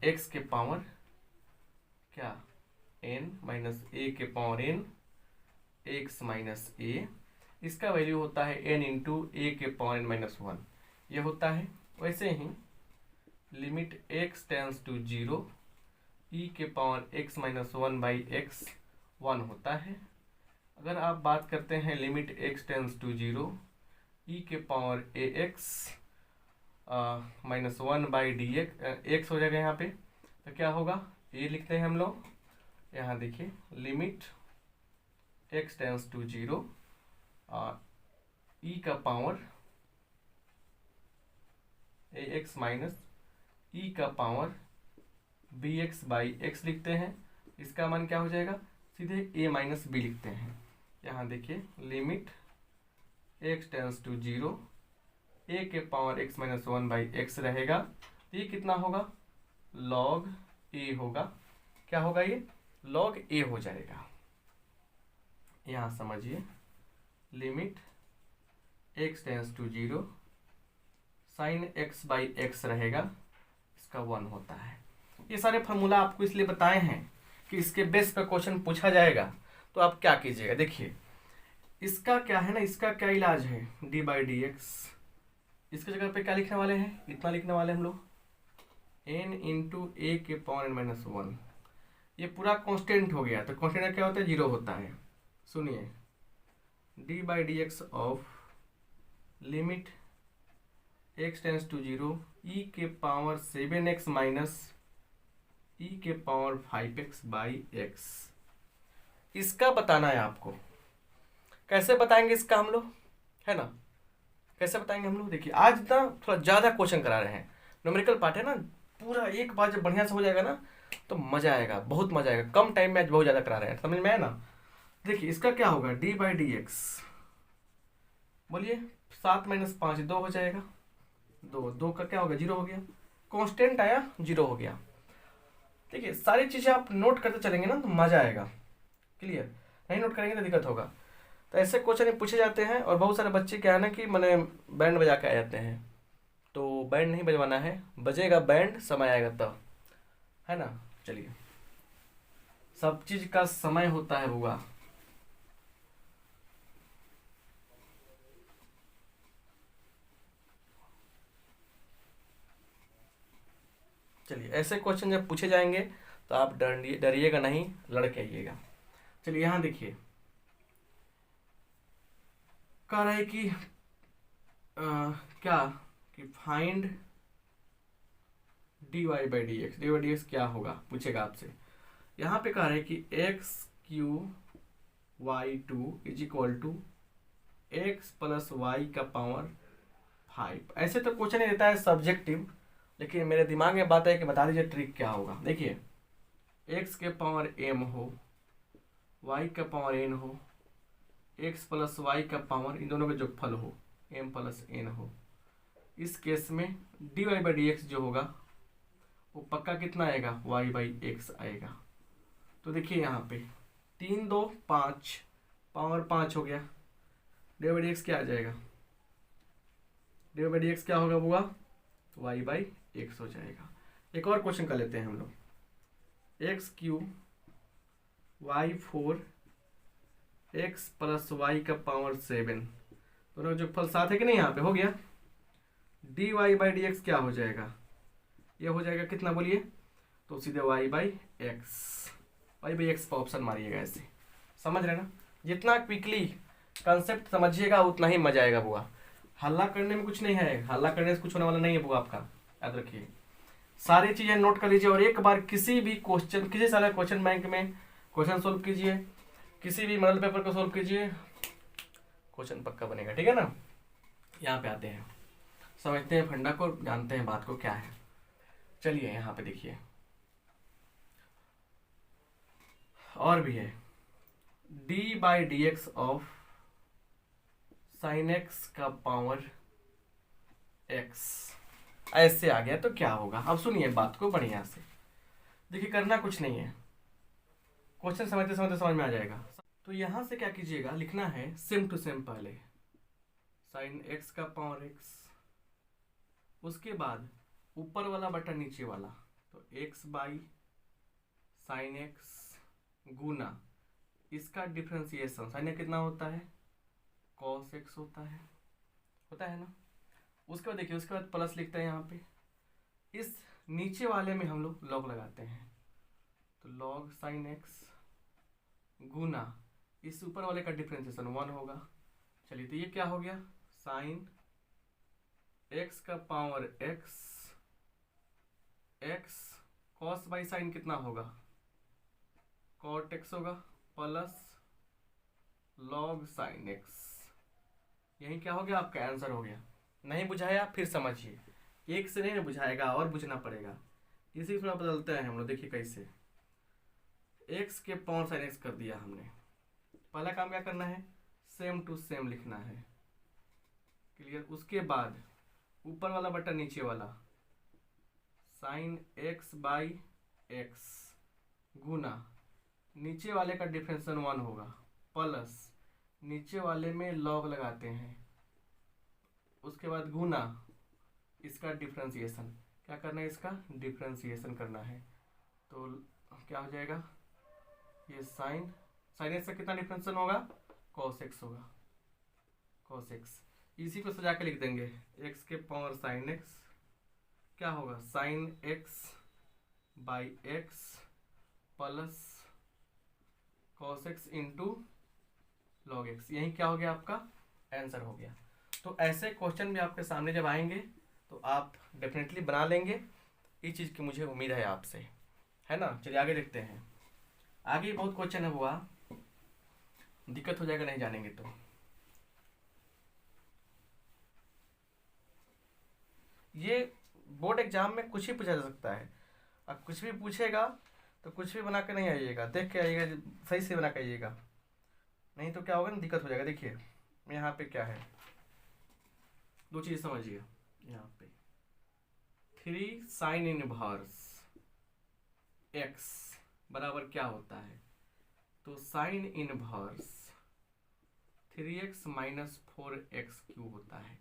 x के पावर क्या n माइनस a के power n x minus a, इसका वैल्यू होता है n इंटू a के पावर n माइनस 1, ये होता है। वैसे ही limit x tends to 0 e के power x minus 1 by x 1 होता है। अगर आप बात करते हैं limit x tends to 0 e के power ax minus 1 by d x हो जाएगा यहाँ पे, तो क्या होगा, ये लिखते हैं हम लोग। यहाँ देखिए limit x tends to 0 e का पावर ax माइनस e का पावर bx बाई x लिखते हैं। इसका मान क्या हो जाएगा, सीधे a माइनस b लिखते हैं। यहाँ देखिए limit x tends to 0 a के power x minus 1 by x रहेगा। ये कितना होगा, log a होगा। क्या होगा, ये log a हो जाएगा। यहाँ समझिए limit x tends to 0 sine x by x रहेगा, इसका 1 होता है। ये सारे फार्मूला आपको इसलिए बताए हैं कि इसके बेस पर क्वेश्चन पूछा जाएगा तो आप क्या कीजिएगा। देखिए इसका क्या है ना, इसका क्या इलाज है, डी बाई डी एक्स, इसके जगह पे क्या लिखने वाले हैं, इतना लिखने वाले हम लोग n इंटू ए के पावर n माइनस 1। ये पूरा कांस्टेंट हो गया, तो कांस्टेंट क्या होता है, 0 होता है। सुनिए d by d x of limit x tends to 0 e के पावर 7x माइनस e के पावर 5x बाई x, इसका बताना है आपको। कैसे बताएंगे इसका हम लोग, है ना, कैसे बताएंगे हम लोग। देखिए आज ना थोड़ा ज़्यादा क्वेश्चन करा रहे हैं, न्यूमेरिकल पार्ट है ना, पूरा एक बार जब बढ़िया से हो जाएगा ना तो मज़ा आएगा, बहुत मज़ा आएगा। कम टाइम में आज बहुत ज़्यादा करा रहे हैं, समझ में आया ना। देखिए इसका क्या होगा, डी बाई डी एक्स, बोलिए 7 माइनस 5 2 हो जाएगा, 2 का क्या होगा, 0 हो गया। कांस्टेंट आया, 0 हो गया। देखिए सारी चीज़ें आप नोट करते चलेंगे ना तो मज़ा आएगा। क्लियर, नहीं नोट करेंगे तो दिक्कत होगा। तो ऐसे क्वेश्चन पूछे जाते हैं। और बहुत सारे बच्चे क्या है ना कि मैंने बैंड बजा के आ जाते हैं, तो बैंड नहीं बजवाना है, बजेगा बैंड समय आएगा तब, है ना। चलिए सब चीज़ का समय होता है बुआ। चलिए ऐसे क्वेश्चन जब पूछे जाएंगे तो आप डरिएगा नहीं, लड़के आइएगा। चलिए यहाँ देखिए कह रहा है कि क्या कि find d y by d x, d y d x क्या होगा पूछेगा आपसे। यहाँ पे कह रहा है कि x q y two is equal to x plus y का पावर 5। ऐसे तो क्वेश्चन नहीं देता है, सब्जेक्टिव, लेकिन मेरे दिमाग में बात है कि बता दीजिए ट्रिक क्या होगा। देखिए x के पावर m हो, y का पावर n हो, x प्लस वाई का पावर, इन दोनों का जोगफल हो m प्लस n हो। इस केस में d y by d x जो होगा वो पक्का कितना आएगा, y बाई एक्स आएगा। तो देखिए यहाँ पे 3 2 5 पावर 5 हो गया, डी बाई डी एक्स क्या आ जाएगा, डी बाई डी एक्स क्या होगा बुआ, y बाई एक्स हो जाएगा। एक और क्वेश्चन कर लेते हैं हम लोग, x q y 4 x plus y का पावर 7, दोनों जो फल साथ है कि नहीं, यहाँ पे हो गया। D y by d x क्या हो जाएगा, ये हो जाएगा कितना बोलिए, तो सीधे y by x, y by x पर ऑप्शन मारिएगा ऐसे, समझ रहे ना। जितना क्विकली कंसेप्ट समझिएगा उतना ही मजा आएगा बुआ। हल्ला करने में कुछ नहीं है, हल्ला करने से कुछ होने वाला नहीं है बुआ आपका, याद रखिए। सारी चीज़ें नोट कर लीजिए और एक बार किसी भी क्वेश्चन, किसी सारे क्वेश्चन बैंक में क्वेश्चन सोल्व कीजिए, किसी भी मॉडल पेपर को सोल्व कीजिए, क्वेश्चन पक्का बनेगा, ठीक है ना। यहाँ पे आते हैं, समझते हैं फंडा को, जानते हैं बात को क्या है। चलिए यहाँ पे देखिए, और भी है, D by d x of sine x का पावर एक्स, ऐसे आ गया तो क्या होगा। अब सुनिए बात को बढ़िया से, देखिए करना कुछ नहीं है, क्वेश्चन समझते समझते समझ में आ जाएगा। तो यहाँ से क्या कीजिएगा, लिखना है सेम टू सेम, पहले साइन एक्स का पावर एक्स, उसके बाद ऊपर वाला बटा नीचे वाला, तो एक्स बाई साइन एक्स गुना इसका डिफ्रेंसिएशन, साइन कितना होता है, कॉस एक्स होता है ना। उसके बाद देखिए, उसके बाद प्लस लिखते हैं यहाँ पे, इस नीचे वाले में हम लोग लॉग लगाते हैं, तो लॉग साइन एक्स गुना इस ऊपर वाले का डिफ्रेंसिएशन 1 होगा। चलिए तो ये क्या हो गया, साइन एक्स का power x, x cos by sine कितना होगा, कॉट एक्स होगा, प्लस लॉग साइन एक्स, यही क्या हो गया, आपका आंसर हो गया। नहीं बुझाया फिर समझिए, एक से नहीं बुझाएगा और बुझना पड़ेगा, इसी थोड़ा बदलते हैं हम लोग। देखिए कैसे, एक्स के पावर साइन एक्स कर दिया हमने, पहला काम क्या करना है, सेम टू सेम लिखना है, क्लियर। उसके बाद ऊपर वाला बटन नीचे वाला, साइन एक्स बाई एक्स गुना नीचे वाले का डिफरेंशियल 1 होगा, प्लस नीचे वाले में लॉग लगाते हैं, उसके बाद गुना इसका डिफरेंशिएशन, क्या करना है, इसका डिफरेंशिएशन करना है, तो क्या हो जाएगा, ये साइन एक्स का कितना डिफरेंशिएशन होगा, कॉस एक्स होगा, कॉस एक्स। इसी को सजा के लिख देंगे, एक्स के पावर साइन एक्स क्या होगा, sine x by x plus cos x into log x, यही क्या हो गया, आपका आंसर हो गया। तो ऐसे क्वेश्चन भी आपके सामने जब आएंगे तो आप डेफिनेटली बना लेंगे, इस चीज़ की मुझे उम्मीद है आपसे, है ना। चलिए आगे देखते हैं, आगे बहुत क्वेश्चन है, हुआ दिक्कत हो जाएगा नहीं जानेंगे तो। ये बोर्ड एग्जाम में कुछ ही पूछा जा सकता है, अब कुछ भी पूछेगा तो कुछ भी बना के नहीं आइएगा, देख के आइएगा, सही से बना के आइएगा, नहीं तो क्या होगा ना, दिक्कत हो जाएगा। देखिए यहाँ पे क्या है, दो चीज़ समझिए, यहाँ पे 3 साइन इनवर्स एक्स बराबर क्या होता है, तो sine inverse 3x minus 4x cube होता है।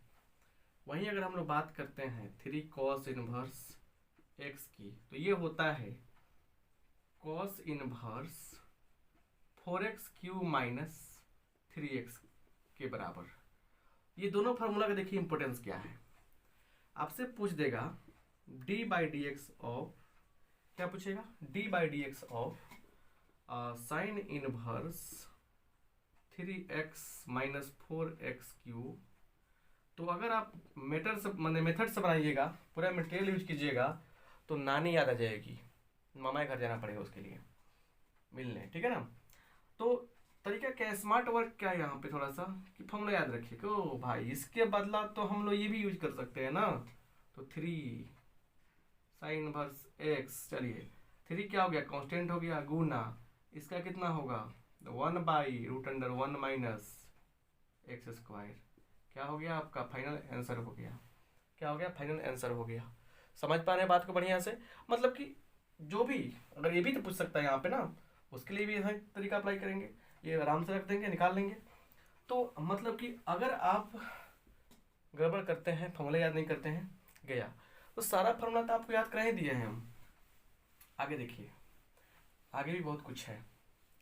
वहीं अगर हम लोग बात करते हैं 3 कॉस इनवर्स x की, तो ये होता है cos inverse 4x cube minus 3x के बराबर। ये दोनों फार्मूला का देखिए इंपॉर्टेंस क्या है, आपसे पूछ देगा d by d x of, क्या पूछेगा, d by d x of sine inverse 3x minus 4x cube. तो अगर आप मेथड से बनाइएगा, पूरा मटेरियल यूज कीजिएगा, तो नानी याद आ जाएगी, मामा के घर जाना पड़ेगा उसके लिए मिलने, ठीक है ना। तो तरीका क्या है, स्मार्ट वर्क क्या है यहाँ पे थोड़ा सा, कि फॉर्मूला याद रखिए क्यों भाई, इसके बदला तो हम लोग ये भी यूज कर सकते हैं ना। तो 3 साइन इनवर्स एक्स, चलिए 3 क्या हो गया, कांस्टेंट हो गया, गुना इसका कितना होगा, 1 by root under 1 minus x square, क्या हो गया, आपका फाइनल आंसर हो गया। क्या हो गया, फाइनल आंसर हो गया। समझ पा रहे हैं बात को बढ़िया से, मतलब कि जो भी, अगर ये भी तो पूछ सकता है यहाँ पे ना, उसके लिए भी यही तरीका अप्लाई करेंगे, ये आराम से रख देंगे, निकाल लेंगे। तो मतलब कि अगर आप गड़बड़ करते हैं, फॉर्मूला याद नहीं करते हैं, गया, तो सारा फॉर्मूला तो आपको याद करा ही दिए हैं हम। आगे देखिए, आगे भी बहुत कुछ है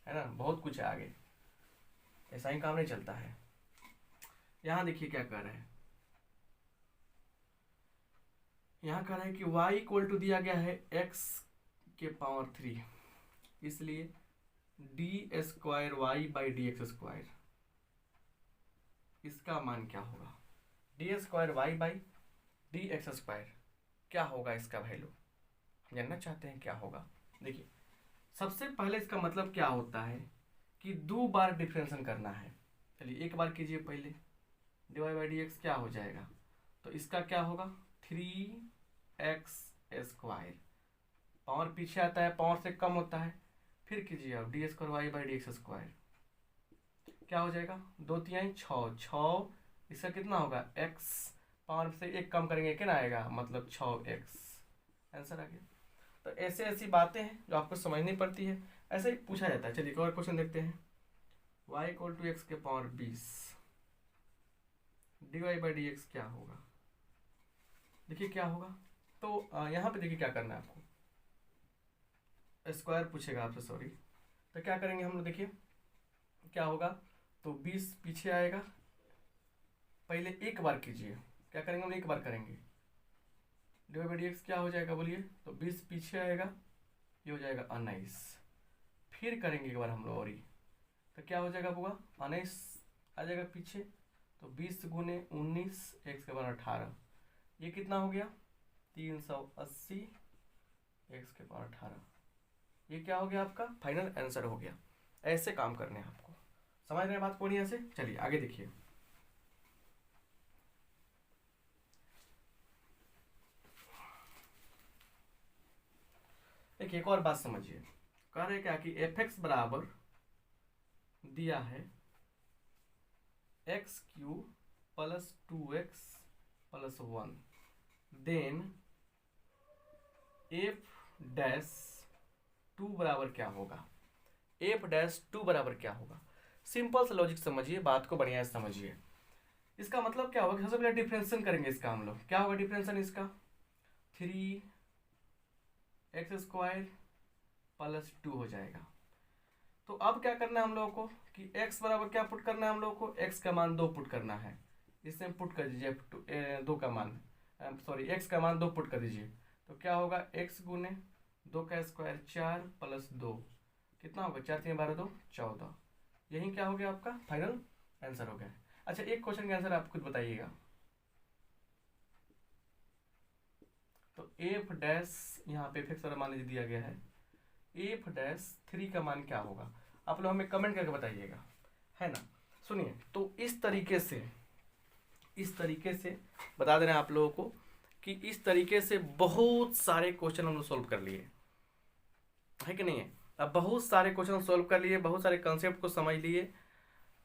ना, बहुत कुछ है आगे, ऐसा ही काम नहीं चलता है। यहाँ देखिए क्या कर रहे हैं, यहाँ कह रहा है कि y इक्वल टू दिया गया है x के पावर 3, इसलिए d square y by d x square, इसका मान क्या होगा, d square y by d x square, क्या होगा इसका वैल्यू, जानना चाहते हैं क्या होगा। देखिए सबसे पहले इसका मतलब क्या होता है कि 2 बार डिफरेंशिएशन करना है। चलिए एक बार कीजिए पहले, डिवाइड बाई डी एक्स क्या हो जाएगा, तो इसका क्या होगा 3x स्क्वायर, पावर पीछे आता है, पावर से कम होता है, फिर कीजिए आप d square y by d x square, क्या हो जाएगा 2×3 6, इसका कितना होगा x, पावर से एक कम करेंगे क्या आएगा, मतलब 6x, आंसर आ गया। तो ऐसे ऐसी बातें हैं जो आपको समझनी पड़ती है, ऐसे ही पूछा जाता है। चलिए एक और क्वेश्चन देखते हैं, y इक्वल टू एक्स के power 20 d y by d x क्या होगा, देखिए क्या होगा। तो यहाँ पे देखिए क्या करना है आपको, स्क्वायर पूछेगा आपसे, सॉरी। तो क्या करेंगे हम लोग, देखिए क्या होगा, तो 20 पीछे आएगा, पहले एक बार कीजिए, क्या करेंगे हम एक बार करेंगे, डिवाइड बाई डी एक्स क्या हो जाएगा बोलिए, तो 20 पीछे आएगा, ये हो जाएगा 19, फिर करेंगे एक बार हम लोग और ही, तो क्या हो जाएगा होगा 19 आ जाएगा पीछे, तो 20 गुने 19 एक्स के बराबर 18, ये कितना हो गया 380 एक्स के पावर 18, ये क्या हो गया आपका फाइनल आंसर हो गया। ऐसे काम करने हैं आपको, समझ रहे हैं बात पूरी से। चलिए आगे देखिए, एक और बात समझिए, कह रहे क्या कि एफ एक्स बराबर दिया है x cube plus 2x plus 1, then f dash 2 बराबर क्या होगा, एफ डैश 2 बराबर क्या होगा। सिंपल सा लॉजिक समझिए, बात को बढ़िया से समझिए। इसका मतलब क्या होगा, सबसे पहले डिफरेंशिएशन करेंगे इसका हम लोग, क्या होगा डिफरेंशिएशन इसका 3x स्क्वायर प्लस 2 हो जाएगा। तो अब क्या करना है हम लोगों को कि x बराबर क्या पुट करना है हम लोगों को, x का मान 2 पुट करना है, इसमें पुट कर दीजिए 2 का मान, सॉरी x का मान 2 पुट कर दीजिए, तो क्या होगा x गुने 2 का स्क्वायर 4 प्लस 2, कितना होगा 4 3 12 2 14, यही क्या हो गया आपका फाइनल आंसर हो गया। अच्छा एक क्वेश्चन का आंसर आप खुद बताइएगा, तो एफ डैश यहाँ पे फिक्स वाला मान लीजिए दिया गया है, एफ डैश 3 का मान क्या होगा, आप लोग हमें कमेंट करके बताइएगा, है ना। सुनिए, तो इस तरीके से बता दे रहे हैं आप लोगों को कि इस तरीके से बहुत सारे क्वेश्चन हम लोग सोल्व कर लिए, है कि नहीं है। अब बहुत सारे क्वेश्चन सोल्व कर लिए, बहुत सारे कंसेप्ट को समझ लिए,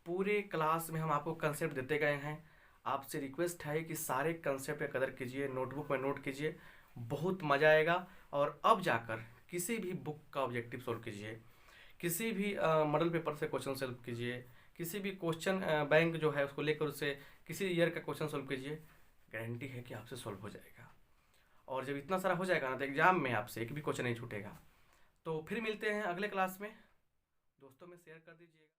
पूरे क्लास में हम आपको कंसेप्ट देते गए हैं। आपसे रिक्वेस्ट है कि सारे कंसेप्ट का कदर कीजिए, नोटबुक में नोट कीजिए, बहुत मज़ा आएगा। और अब जाकर किसी भी बुक का ऑब्जेक्टिव सोल्व कीजिए, किसी भी मॉडल पेपर से क्वेश्चन सोल्व कीजिए, किसी भी क्वेश्चन बैंक जो है उसको लेकर उससे किसी ईयर का क्वेश्चन सोल्व कीजिए, गारंटी है कि आपसे सोल्व हो जाएगा। और जब इतना सारा हो जाएगा ना तो एग्जाम में आपसे एक भी क्वेश्चन नहीं छूटेगा। तो फिर मिलते हैं अगले क्लास में, दोस्तों में शेयर कर दीजिएगा।